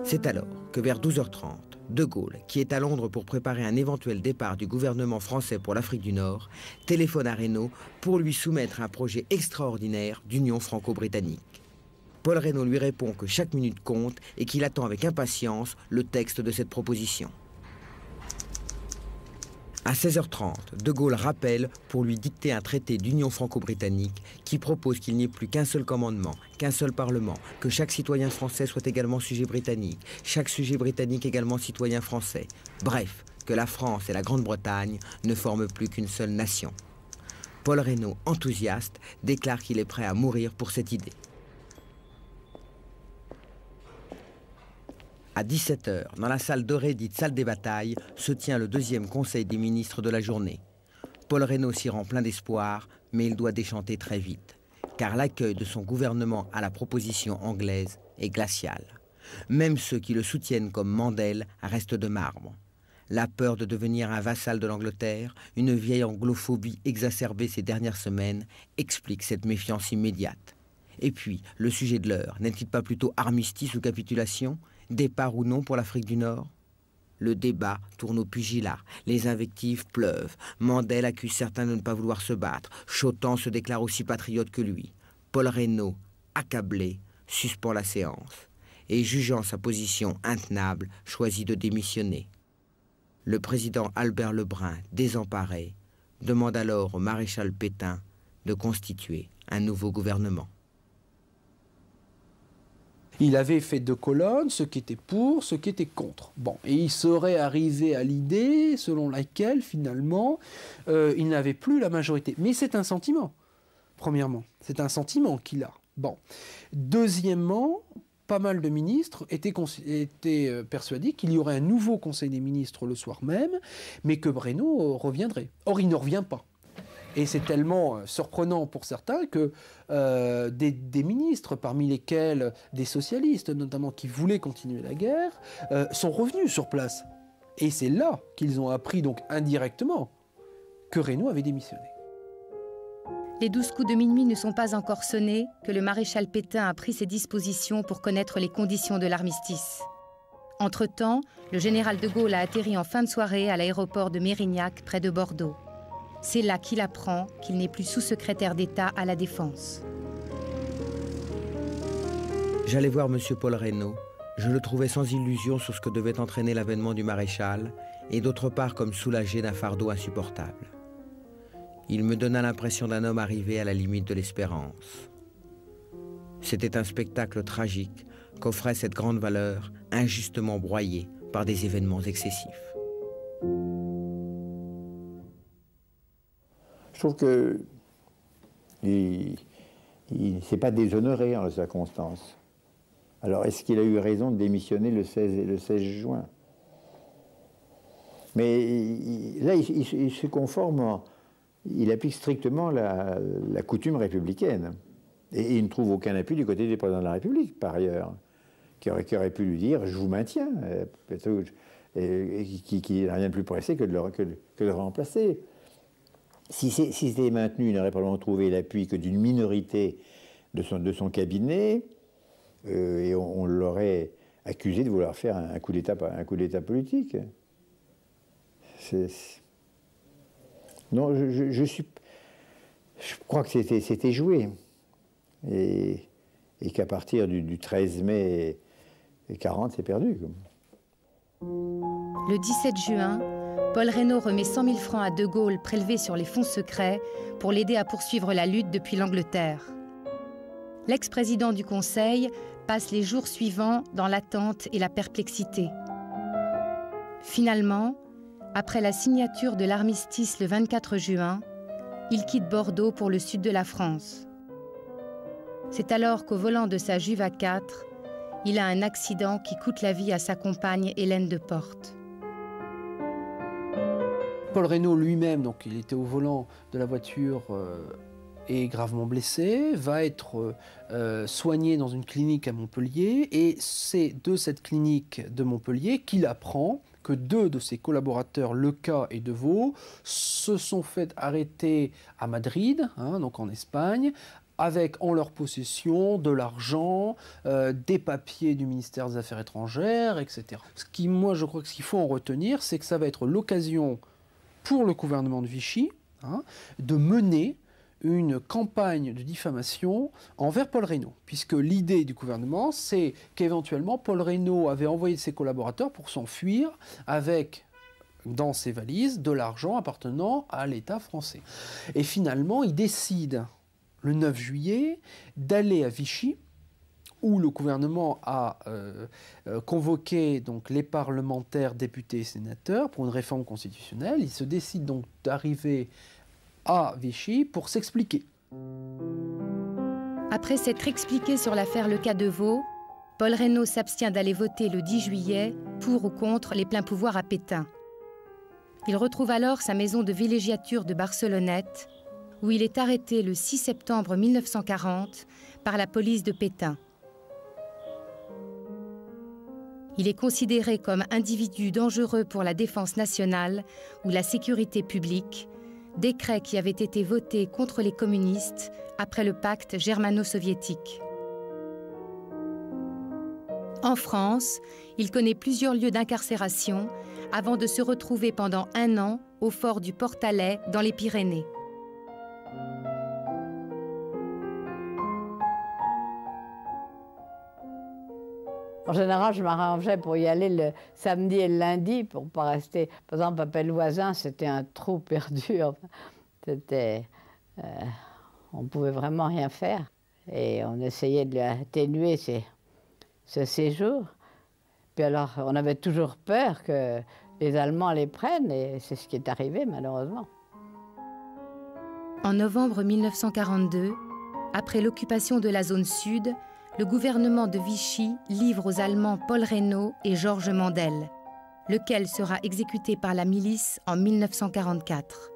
[SPEAKER 1] C'est alors que vers 12h30, De Gaulle, qui est à Londres pour préparer un éventuel départ du gouvernement français pour l'Afrique du Nord, téléphone à Reynaud pour lui soumettre un projet extraordinaire d'union franco-britannique. Paul Reynaud lui répond que chaque minute compte et qu'il attend avec impatience le texte de cette proposition. À 16h30, De Gaulle rappelle pour lui dicter un traité d'union franco-britannique qui propose qu'il n'y ait plus qu'un seul commandement, qu'un seul parlement, que chaque citoyen français soit également sujet britannique, chaque sujet britannique également citoyen français. Bref, que la France et la Grande-Bretagne ne forment plus qu'une seule nation. Paul Reynaud, enthousiaste, déclare qu'il est prêt à mourir pour cette idée. À 17h, dans la salle dorée dite salle des batailles, se tient le deuxième conseil des ministres de la journée. Paul Reynaud s'y rend plein d'espoir, mais il doit déchanter très vite, car l'accueil de son gouvernement à la proposition anglaise est glacial. Même ceux qui le soutiennent comme Mandel restent de marbre. La peur de devenir un vassal de l'Angleterre, une vieille anglophobie exacerbée ces dernières semaines, explique cette méfiance immédiate. Et puis, le sujet de l'heure, n'est-il pas plutôt armistice ou capitulation ? Départ ou non pour l'Afrique du Nord? Le débat tourne au pugilat, les invectives pleuvent. Mandel accuse certains de ne pas vouloir se battre. Chotan se déclare aussi patriote que lui. Paul Reynaud, accablé, suspend la séance et, jugeant sa position intenable, choisit de démissionner. Le président Albert Lebrun, désemparé, demande alors au maréchal Pétain de constituer un nouveau gouvernement.
[SPEAKER 5] Il avait fait 2 colonnes, ceux qui étaient pour, ceux qui étaient contre. Bon, et il serait arrivé à l'idée selon laquelle, finalement, il n'avait plus la majorité. Mais c'est un sentiment, premièrement. C'est un sentiment qu'il a. Bon. Deuxièmement, pas mal de ministres étaient persuadés qu'il y aurait un nouveau Conseil des ministres le soir même, mais que Breynaud reviendrait. Or, il ne revient pas. Et c'est tellement surprenant pour certains que des ministres, parmi lesquels des socialistes notamment, qui voulaient continuer la guerre, sont revenus sur place. Et c'est là qu'ils ont appris, donc indirectement, que Reynaud avait démissionné.
[SPEAKER 2] Les 12 coups de minuit ne sont pas encore sonnés que le maréchal Pétain a pris ses dispositions pour connaître les conditions de l'armistice. Entre-temps, le général de Gaulle a atterri en fin de soirée à l'aéroport de Mérignac, près de Bordeaux. C'est là qu'il apprend qu'il n'est plus sous-secrétaire d'État à la Défense.
[SPEAKER 1] J'allais voir M. Paul Reynaud. Je le trouvais sans illusion sur ce que devait entraîner l'avènement du maréchal, et d'autre part comme soulagé d'un fardeau insupportable. Il me donna l'impression d'un homme arrivé à la limite de l'espérance. C'était un spectacle tragique qu'offrait cette grande valeur, injustement broyée par des événements excessifs.
[SPEAKER 7] Je trouve que il ne s'est pas déshonoré en circonstance. Alors, est-ce qu'il a eu raison de démissionner le 16 juin? Mais là, il se conforme, il applique strictement la coutume républicaine. Et il ne trouve aucun appui du côté du président de la République, par ailleurs, qui aurait pu lui dire « je vous maintiens », et qui n'a rien de plus pressé que de le remplacer. Si c'était maintenu, il n'aurait probablement trouvé l'appui que d'une minorité de son cabinet, et on l'aurait accusé de vouloir faire un coup d'État politique. Non, je crois que c'était joué, et qu'à partir du 13 mai 40, c'est perdu.
[SPEAKER 2] Le 17 juin, Paul Reynaud remet 100 000 francs à De Gaulle prélevés sur les fonds secrets pour l'aider à poursuivre la lutte depuis l'Angleterre. L'ex-président du Conseil passe les jours suivants dans l'attente et la perplexité. Finalement, après la signature de l'armistice le 24 juin, il quitte Bordeaux pour le sud de la France. C'est alors qu'au volant de sa Juve A4, il a un accident qui coûte la vie à sa compagne Hélène de Portes.
[SPEAKER 5] Paul Reynaud lui-même, donc il était au volant de la voiture, est gravement blessé, va être soigné dans une clinique à Montpellier, et c'est de cette clinique de Montpellier qu'il apprend que 2 de ses collaborateurs, Leca et Deveau, se sont fait arrêter à Madrid, donc en Espagne, avec en leur possession de l'argent, des papiers du ministère des Affaires étrangères, etc. Moi, je crois que ce qu'il faut en retenir, c'est que ça va être l'occasion pour le gouvernement de Vichy de mener une campagne de diffamation envers Paul Reynaud, puisque l'idée du gouvernement, c'est qu'éventuellement Paul Reynaud avait envoyé ses collaborateurs pour s'enfuir avec, dans ses valises, de l'argent appartenant à l'État français. Et finalement, il décide, le 9 juillet, d'aller à Vichy, où le gouvernement a convoqué donc, les parlementaires, députés et sénateurs pour une réforme constitutionnelle. Il se décide donc d'arriver à Vichy pour s'expliquer.
[SPEAKER 2] Après s'être expliqué sur l'affaire Leca-Deveau, Paul Reynaud s'abstient d'aller voter le 10 juillet pour ou contre les pleins pouvoirs à Pétain. Il retrouve alors sa maison de villégiature de Barcelonnette, où il est arrêté le 6 septembre 1940 par la police de Pétain. Il est considéré comme individu dangereux pour la défense nationale ou la sécurité publique, décret qui avait été voté contre les communistes après le pacte germano-soviétique. En France, il connaît plusieurs lieux d'incarcération avant de se retrouver pendant 1 an au fort du Portalet dans les Pyrénées.
[SPEAKER 3] En général, je m'arrangeais pour y aller le samedi et le lundi pour ne pas rester. Par exemple, à Pellevoisin, c'était un trou perdu. C'était. On ne pouvait vraiment rien faire. Et on essayait de lui atténuer ce séjour. Puis alors, on avait toujours peur que les Allemands les prennent, et c'est ce qui est arrivé, malheureusement.
[SPEAKER 2] En novembre 1942, après l'occupation de la zone sud, le gouvernement de Vichy livre aux Allemands Paul Reynaud et Georges Mandel, lequel sera exécuté par la milice en 1944.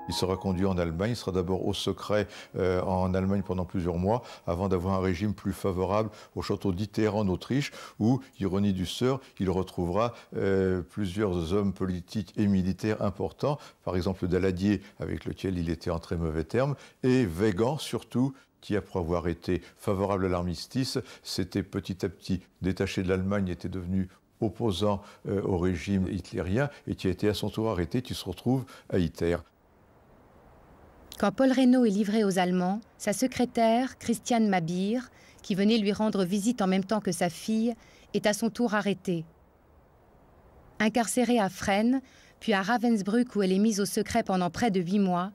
[SPEAKER 4] Il sera conduit en Allemagne, il sera d'abord au secret en Allemagne pendant plusieurs mois, avant d'avoir un régime plus favorable au château d'Iter en Autriche, où, ironie du sort, il retrouvera plusieurs hommes politiques et militaires importants, par exemple Daladier, avec lequel il était en très mauvais termes, et Weygand surtout, qui, après avoir été favorable à l'armistice, s'était petit à petit détaché de l'Allemagne, était devenu opposant au régime hitlérien, et qui a été à son tour arrêté, qui se retrouve à Iter.
[SPEAKER 2] Quand Paul Reynaud est livré aux Allemands, sa secrétaire, Christiane Mabir, qui venait lui rendre visite en même temps que sa fille, est à son tour arrêtée. Incarcérée à Fresnes, puis à Ravensbrück où elle est mise au secret pendant près de 8 mois,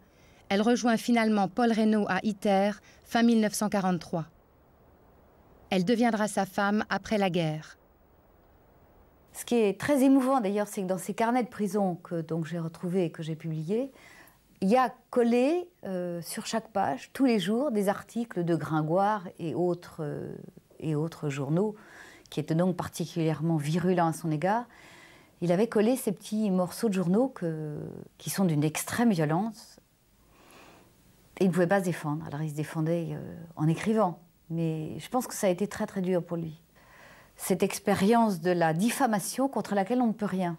[SPEAKER 2] elle rejoint finalement Paul Reynaud à Iter, fin 1943. Elle deviendra sa femme après la guerre.
[SPEAKER 11] Ce qui est très émouvant d'ailleurs, c'est que dans ces carnets de prison que j'ai retrouvés et que j'ai publiés, il y a collé sur chaque page, tous les jours, des articles de Gringoire et autres journaux, qui étaient donc particulièrement virulents à son égard. Il avait collé ces petits morceaux de journaux qui sont d'une extrême violence. Et il ne pouvait pas se défendre. Alors il se défendait en écrivant. Mais je pense que ça a été très très dur pour lui. Cette expérience de la diffamation contre laquelle on ne peut rien.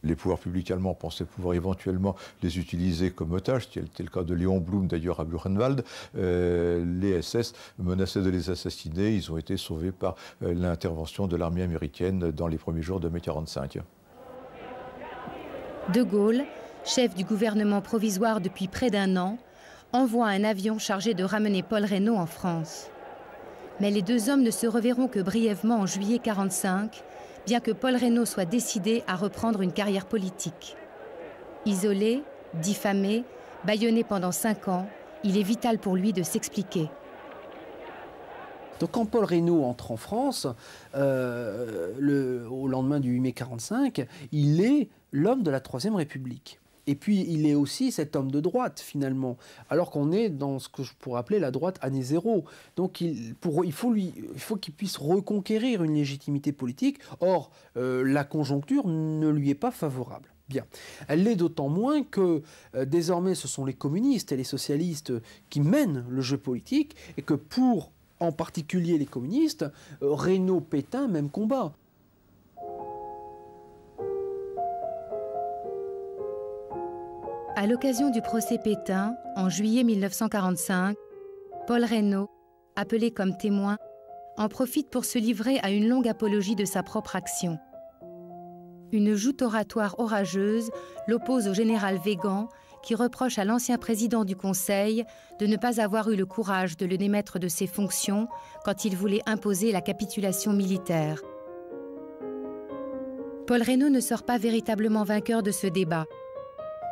[SPEAKER 4] Les pouvoirs publics allemands pensaient pouvoir éventuellement les utiliser comme otages, c'était le cas de Léon Blum d'ailleurs à Buchenwald. Les SS menaçaient de les assassiner, ils ont été sauvés par l'intervention de l'armée américaine dans les premiers jours de mai 1945.
[SPEAKER 2] De Gaulle, chef du gouvernement provisoire depuis près d'1 an, envoie un avion chargé de ramener Paul Reynaud en France. Mais les deux hommes ne se reverront que brièvement en juillet 1945, bien que Paul Reynaud soit décidé à reprendre une carrière politique. Isolé, diffamé, bâillonné pendant 5 ans, il est vital pour lui de s'expliquer.
[SPEAKER 5] Donc quand Paul Reynaud entre en France, au lendemain du 8 mai 1945, il est l'homme de la Troisième République. Et puis, il est aussi cet homme de droite, finalement, alors qu'on est dans ce que je pourrais appeler la droite année zéro. Donc, il faut qu'il puisse reconquérir une légitimité politique. Or, la conjoncture ne lui est pas favorable. Bien. Elle l'est d'autant moins que, désormais, ce sont les communistes et les socialistes qui mènent le jeu politique, et que pour, en particulier, les communistes, Reynaud-Pétain, même combat.
[SPEAKER 2] À l'occasion du procès Pétain, en juillet 1945, Paul Reynaud, appelé comme témoin, en profite pour se livrer à une longue apologie de sa propre action. Une joute oratoire orageuse l'oppose au général Weygand, qui reproche à l'ancien président du Conseil de ne pas avoir eu le courage de le démettre de ses fonctions quand il voulait imposer la capitulation militaire. Paul Reynaud ne sort pas véritablement vainqueur de ce débat.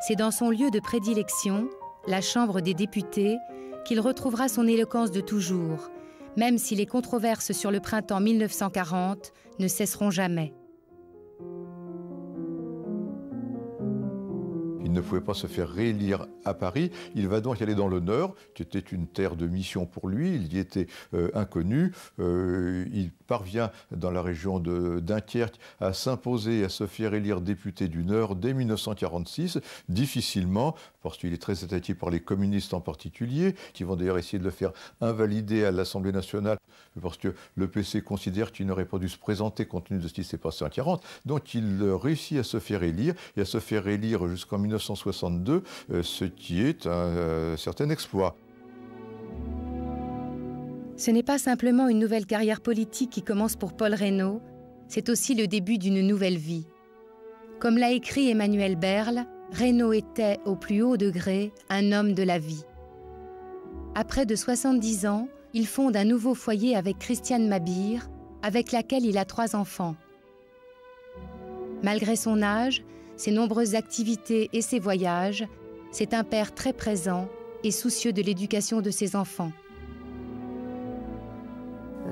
[SPEAKER 2] C'est dans son lieu de prédilection, la Chambre des députés, qu'il retrouvera son éloquence de toujours, même si les controverses sur le printemps 1940 ne cesseront jamais.
[SPEAKER 4] Il ne pouvait pas se faire réélire à Paris. Il va donc y aller dans le Nord, qui était une terre de mission pour lui. Il y était inconnu. Il parvient dans la région de Dunkerque à s'imposer et à se faire élire député du Nord dès 1946, difficilement, parce qu'il est très attaqué par les communistes en particulier, qui vont d'ailleurs essayer de le faire invalider à l'Assemblée nationale, parce que le PC considère qu'il n'aurait pas dû se présenter compte tenu de ce qui s'est passé en 1940. Donc il réussit à se faire élire, et à se faire élire jusqu'en 1962, ce qui est un certain exploit.
[SPEAKER 2] Ce n'est pas simplement une nouvelle carrière politique qui commence pour Paul Reynaud, c'est aussi le début d'une nouvelle vie. Comme l'a écrit Emmanuel Berle, Reynaud était, au plus haut degré, un homme de la vie. À près de 70 ans, il fonde un nouveau foyer avec Christiane Mabir, avec laquelle il a 3 enfants. Malgré son âge, ses nombreuses activités et ses voyages, c'est un père très présent, et soucieux de l'éducation de ses enfants.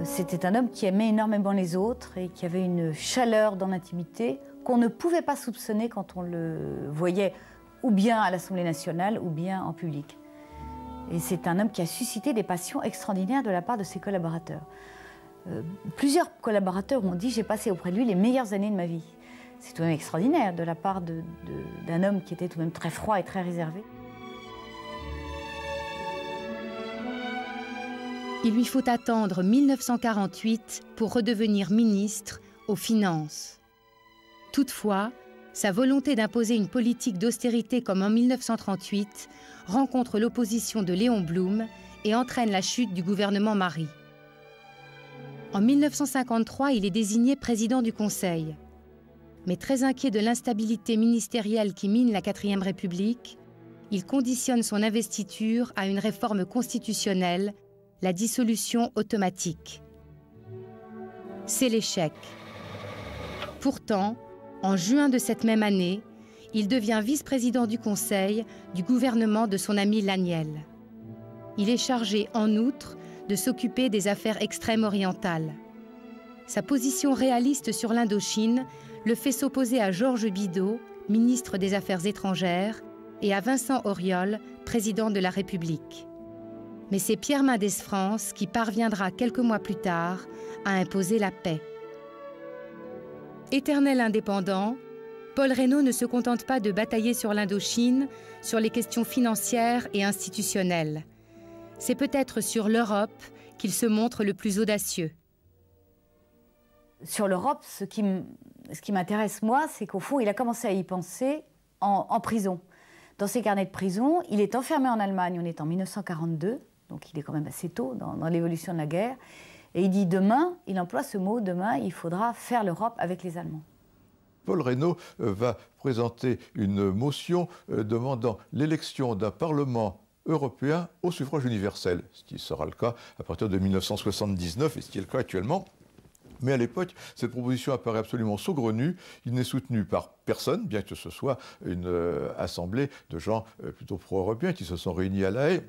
[SPEAKER 11] C'était un homme qui aimait énormément les autres et qui avait une chaleur dans l'intimité qu'on ne pouvait pas soupçonner quand on le voyait ou bien à l'Assemblée nationale ou bien en public. Et c'est un homme qui a suscité des passions extraordinaires de la part de ses collaborateurs. Plusieurs collaborateurs ont dit « j'ai passé auprès de lui les meilleures années de ma vie ». C'est tout de même extraordinaire de la part d'un homme qui était tout de même très froid et très réservé.
[SPEAKER 2] Il lui faut attendre 1948 pour redevenir ministre aux Finances. Toutefois, sa volonté d'imposer une politique d'austérité comme en 1938 rencontre l'opposition de Léon Blum et entraîne la chute du gouvernement Marie. En 1953, il est désigné président du Conseil. Mais très inquiet de l'instabilité ministérielle qui mine la 4e République, il conditionne son investiture à une réforme constitutionnelle, la dissolution automatique. C'est l'échec. Pourtant, en juin de cette même année, il devient vice-président du Conseil du gouvernement de son ami Laniel. Il est chargé, en outre, de s'occuper des affaires extrême-orientales. Sa position réaliste sur l'Indochine le fait s'opposer à Georges Bidault, ministre des Affaires étrangères, et à Vincent Auriol, président de la République. Mais c'est Pierre Mendès France qui parviendra quelques mois plus tard à imposer la paix. Éternel indépendant, Paul Reynaud ne se contente pas de batailler sur l'Indochine, sur les questions financières et institutionnelles. C'est peut-être sur l'Europe qu'il se montre le plus audacieux.
[SPEAKER 11] Sur l'Europe, ce qui m'intéresse, moi, c'est qu'au fond, il a commencé à y penser en prison. Dans ses carnets de prison, il est enfermé en Allemagne, on est en 1942, donc il est quand même assez tôt dans l'évolution de la guerre. Et il dit demain, il emploie ce mot, demain, il faudra faire l'Europe avec les Allemands.
[SPEAKER 4] Paul Reynaud va présenter une motion demandant l'élection d'un Parlement européen au suffrage universel, ce qui sera le cas à partir de 1979 et ce qui est le cas actuellement. Mais à l'époque, cette proposition apparaît absolument saugrenue. Il n'est soutenu par personne, bien que ce soit une assemblée de gens plutôt pro-européens qui se sont réunis à La Haye.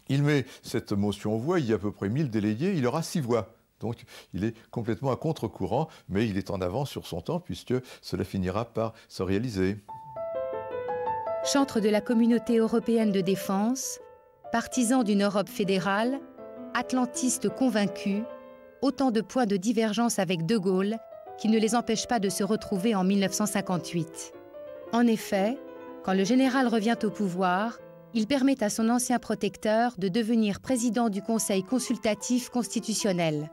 [SPEAKER 4] Il met cette motion en voix, il y a à peu près 1000 délégués, il aura 6 voix. Donc il est complètement à contre-courant, mais il est en avance sur son temps puisque cela finira par se réaliser.
[SPEAKER 2] Chantre de la Communauté européenne de défense, partisan d'une Europe fédérale, atlantiste convaincu, autant de points de divergence avec De Gaulle qui ne les empêchent pas de se retrouver en 1958. En effet, quand le général revient au pouvoir, il permet à son ancien protecteur de devenir président du Conseil consultatif constitutionnel.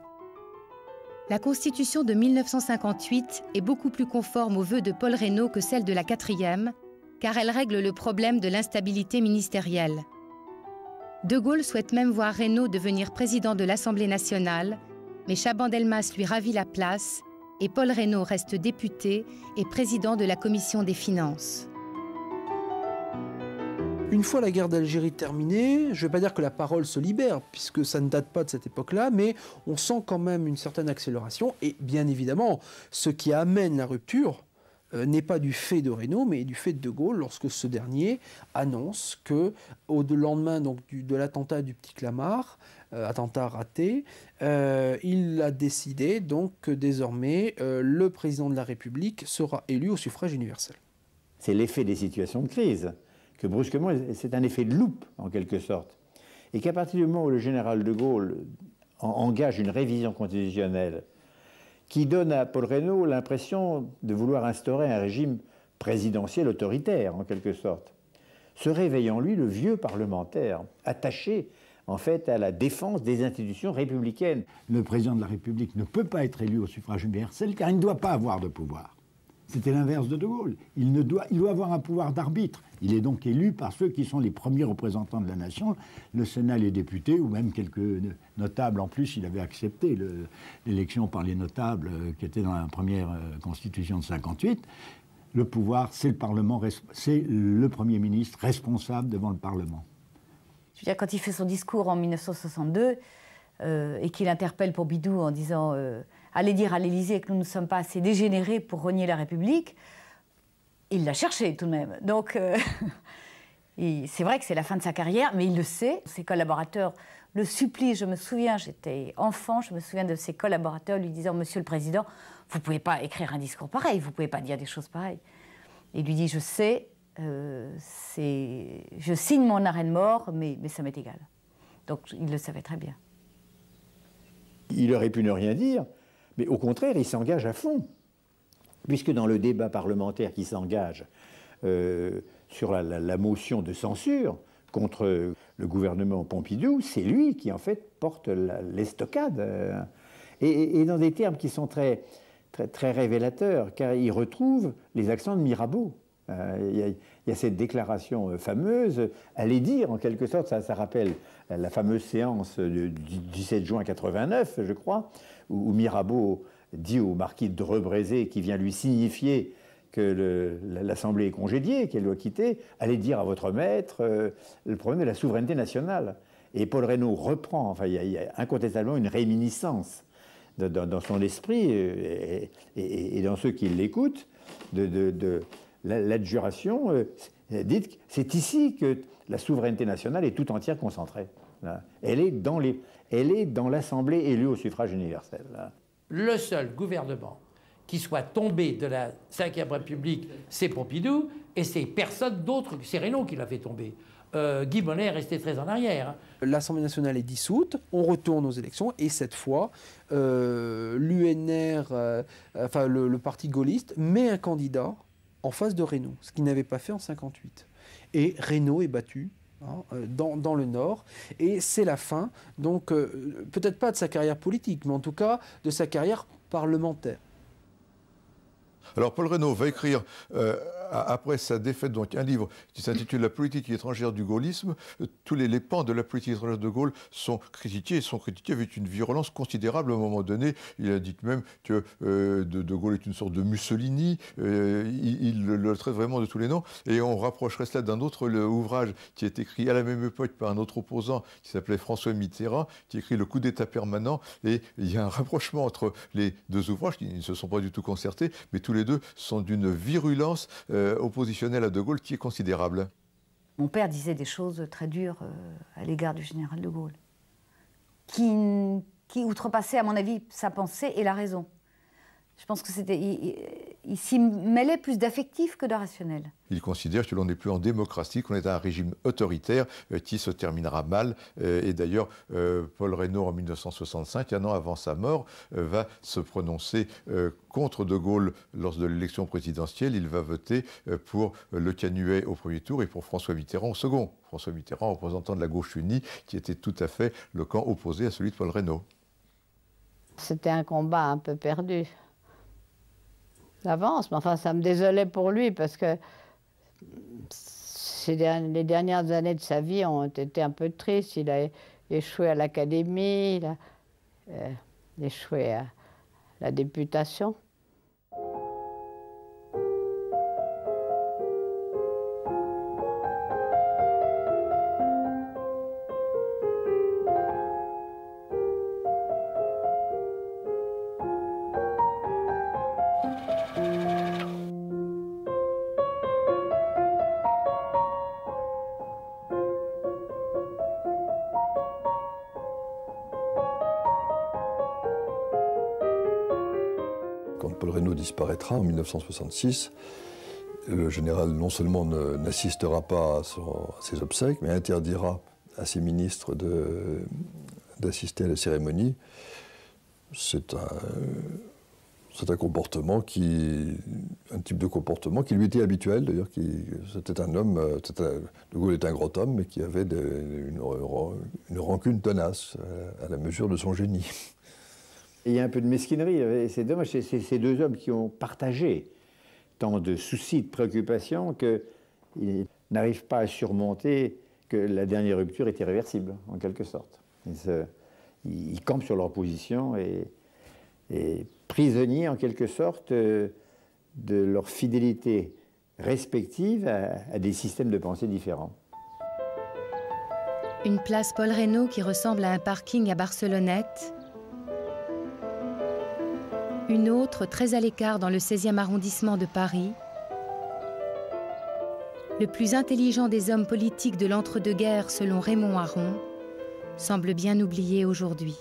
[SPEAKER 2] La Constitution de 1958 est beaucoup plus conforme aux vœux de Paul Reynaud que celle de la 4e, car elle règle le problème de l'instabilité ministérielle. De Gaulle souhaite même voir Reynaud devenir président de l'Assemblée nationale, mais Chaban-Delmas lui ravit la place et Paul Reynaud reste député et président de la Commission des Finances.
[SPEAKER 5] Une fois la guerre d'Algérie terminée, je ne vais pas dire que la parole se libère, puisque ça ne date pas de cette époque-là, mais on sent quand même une certaine accélération. Et bien évidemment, ce qui amène la rupture n'est pas du fait de Reynaud, mais du fait de Gaulle, lorsque ce dernier annonce que, au lendemain donc, de l'attentat du Petit Clamart, attentat raté, il a décidé donc que désormais le président de la République sera élu au suffrage universel.
[SPEAKER 7] C'est l'effet des situations de crise, que brusquement, c'est un effet de loupe, en quelque sorte. Et qu'à partir du moment où le général de Gaulle engage une révision constitutionnelle qui donne à Paul Reynaud l'impression de vouloir instaurer un régime présidentiel autoritaire, en quelque sorte, se réveille en lui le vieux parlementaire, attaché en fait à la défense des institutions républicaines.
[SPEAKER 10] Le président de la République ne peut pas être élu au suffrage universel car il ne doit pas avoir de pouvoir. C'était l'inverse de Gaulle. Il doit avoir un pouvoir d'arbitre. Il est donc élu par ceux qui sont les premiers représentants de la nation, le Sénat, les députés, ou même quelques notables. En plus, il avait accepté l'élection par les notables qui était dans la première constitution de 58. Le pouvoir, c'est le Parlement, c'est le Premier ministre responsable devant le Parlement.
[SPEAKER 11] Je veux dire, quand il fait son discours en 1962 et qu'il interpelle Pompidou en disant allez dire à l'Élysée que nous ne sommes pas assez dégénérés pour renier la République, il l'a cherché tout de même. Donc, C'est vrai que c'est la fin de sa carrière, mais il le sait. Ses collaborateurs le supplient. Je me souviens, j'étais enfant, je me souviens de ses collaborateurs lui disant « Monsieur le Président, vous ne pouvez pas écrire un discours pareil, vous ne pouvez pas dire des choses pareilles. » Et il lui dit « Je sais, je signe mon arrêt de mort, mais ça m'est égal. » Donc il le savait très bien.
[SPEAKER 7] Il aurait pu ne rien dire, mais au contraire, il s'engage à fond. Puisque dans le débat parlementaire qui s'engage sur la motion de censure contre le gouvernement Pompidou, c'est lui qui, en fait, porte l'estocade. Et dans des termes qui sont très, très, très révélateurs, car il retrouve les accents de Mirabeau. Il y a cette déclaration fameuse, allez dire, en quelque sorte, ça rappelle la fameuse séance du 17 juin 89, je crois, où Mirabeau dit au marquis de Rebrézé, qui vient lui signifier que l'Assemblée est congédiée, qu'elle doit quitter, allez dire à votre maître le problème de la souveraineté nationale. Et Paul Reynaud reprend, enfin, il y a incontestablement une réminiscence dans son esprit et dans ceux qui l'écoutent de l'adjuration. Dites, c'est ici que la souveraineté nationale est tout entière concentrée. Elle est dans l'Assemblée élue au suffrage universel.
[SPEAKER 6] Le seul gouvernement qui soit tombé de la Ve République, c'est Pompidou, et c'est personne d'autre, c'est Reynaud qui l'a fait tomber. Guy Bonnet est resté très en arrière.
[SPEAKER 5] L'Assemblée nationale est dissoute, on retourne aux élections, et cette fois, l'UNR, enfin le parti gaulliste, met un candidat en face de Reynaud, ce qu'il n'avait pas fait en 1958. Et Reynaud est battu dans le Nord, et c'est la fin, donc peut-être pas de sa carrière politique, mais en tout cas de sa carrière parlementaire.
[SPEAKER 4] Alors Paul Reynaud va écrire, après sa défaite, donc un livre qui s'intitule « La politique étrangère du gaullisme ». Tous les pans de la politique étrangère de Gaulle sont critiqués avec une virulence considérable. À un moment donné, il indique même que de Gaulle est une sorte de Mussolini. Il le traite vraiment de tous les noms. Et on rapprocherait cela d'un autre ouvrage qui est écrit à la même époque par un autre opposant qui s'appelait François Mitterrand, qui écrit « Le coup d'État permanent ». Et il y a un rapprochement entre les deux ouvrages qui ne se sont pas du tout concertés, mais tous les deux sont d'une virulence oppositionnelle à De Gaulle qui est considérable.
[SPEAKER 11] Mon père disait des choses très dures à l'égard du général de Gaulle, qui outrepassait, à mon avis, sa pensée et la raison. Je pense que il s'y mêlait plus d'affectif que de rationnel.
[SPEAKER 4] Il considère que l'on n'est plus en démocratie, qu'on est à un régime autoritaire qui se terminera mal. Et d'ailleurs, Paul Reynaud, en 1965, un an avant sa mort, va se prononcer contre De Gaulle lors de l'élection présidentielle. Il va voter pour Le Canuet au premier tour et pour François Mitterrand au second. François Mitterrand, représentant de la gauche unie, qui était tout à fait le camp opposé à celui de Paul Reynaud.
[SPEAKER 3] C'était un combat un peu perdu d'avance, mais enfin, ça me désolait pour lui parce que les dernières années de sa vie ont été un peu tristes. Il a échoué à l'Académie, il a échoué à la députation.
[SPEAKER 8] Quand Paul Reynaud disparaîtra en 1966, le général non seulement n'assistera pas à ses obsèques, mais interdira à ses ministres d'assister à la cérémonie. C'est un comportement un type de comportement qui lui était habituel. D'ailleurs, c'était un homme, De Gaulle est un gros homme, mais qui avait une rancune tenace à la mesure de son génie.
[SPEAKER 7] Il y a un peu de mesquinerie. C'est dommage, c'est ces deux hommes qui ont partagé tant de soucis, de préoccupations, qu'ils n'arrivent pas à surmonter que la dernière rupture est irréversible, en quelque sorte. Ils campent sur leur position et prisonniers, en quelque sorte, de leur fidélité respective à des systèmes de pensée différents.
[SPEAKER 2] Une place Paul Reynaud qui ressemble à un parking à Barcelonnette. Une autre très à l'écart dans le 16e arrondissement de Paris. le plus intelligent des hommes politiques de l'entre-deux-guerres selon Raymond Aron, semble bien oublié aujourd'hui.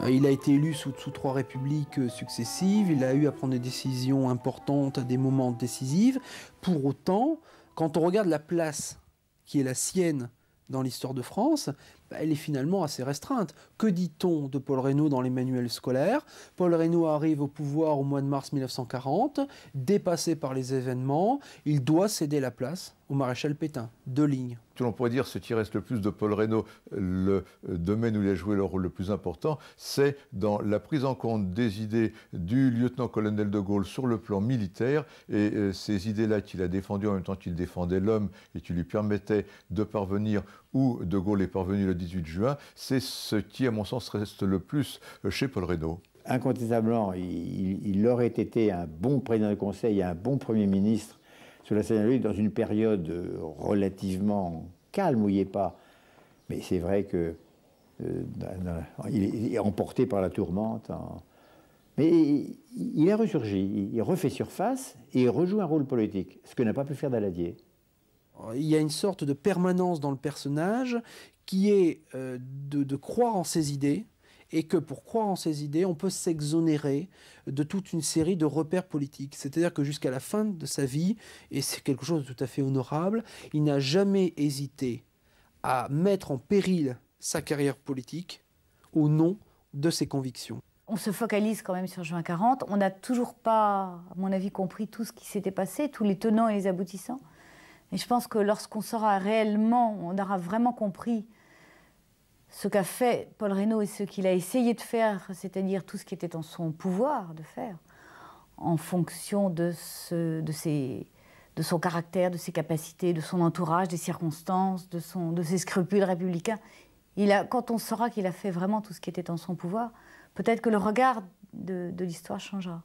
[SPEAKER 5] Il a été élu sous 3 républiques successives, il a eu à prendre des décisions importantes à des moments décisifs. Pour autant, quand on regarde la place qui est la sienne dans l'histoire de France, elle est finalement assez restreinte. Que dit-on de Paul Reynaud dans les manuels scolaires? Paul Reynaud arrive au pouvoir au mois de mars 1940, dépassé par les événements, il doit céder la place au maréchal Pétain, 2 lignes.
[SPEAKER 4] On pourrait dire ce qui reste le plus de Paul Reynaud, le domaine où il a joué le rôle le plus important, c'est dans la prise en compte des idées du lieutenant-colonel de Gaulle sur le plan militaire, et ces idées-là qu'il a défendues en même temps qu'il défendait l'homme et qui lui permettaient de parvenir où de Gaulle est parvenu le 18 juin, c'est ce qui, à mon sens, reste le plus chez Paul Reynaud.
[SPEAKER 7] Incontestablement, il aurait été un bon président de conseil et un bon Premier ministre sous la Seine dans une période relativement calme, où il n'y est pas. Mais c'est vrai que il est emporté par la tourmente. Mais il a ressurgi, il refait surface et il rejoue un rôle politique, ce que n'a pas pu faire Daladier.
[SPEAKER 5] Il y a une sorte de permanence dans le personnage qui est de croire en ses idées, et que pour croire en ses idées, on peut s'exonérer de toute une série de repères politiques. C'est-à-dire que jusqu'à la fin de sa vie, et c'est quelque chose de tout à fait honorable, il n'a jamais hésité à mettre en péril sa carrière politique au nom de ses convictions.
[SPEAKER 11] On se focalise quand même sur juin 40. On n'a toujours pas, à mon avis, compris tout ce qui s'était passé, tous les tenants et les aboutissants. Et je pense que lorsqu'on saura réellement, on aura vraiment compris ce qu'a fait Paul Reynaud et ce qu'il a essayé de faire, c'est-à-dire tout ce qui était en son pouvoir de faire, en fonction de son caractère, de ses capacités, de son entourage, des circonstances, de ses scrupules républicains. Quand on saura qu'il a fait vraiment tout ce qui était en son pouvoir, peut-être que le regard de l'histoire changera.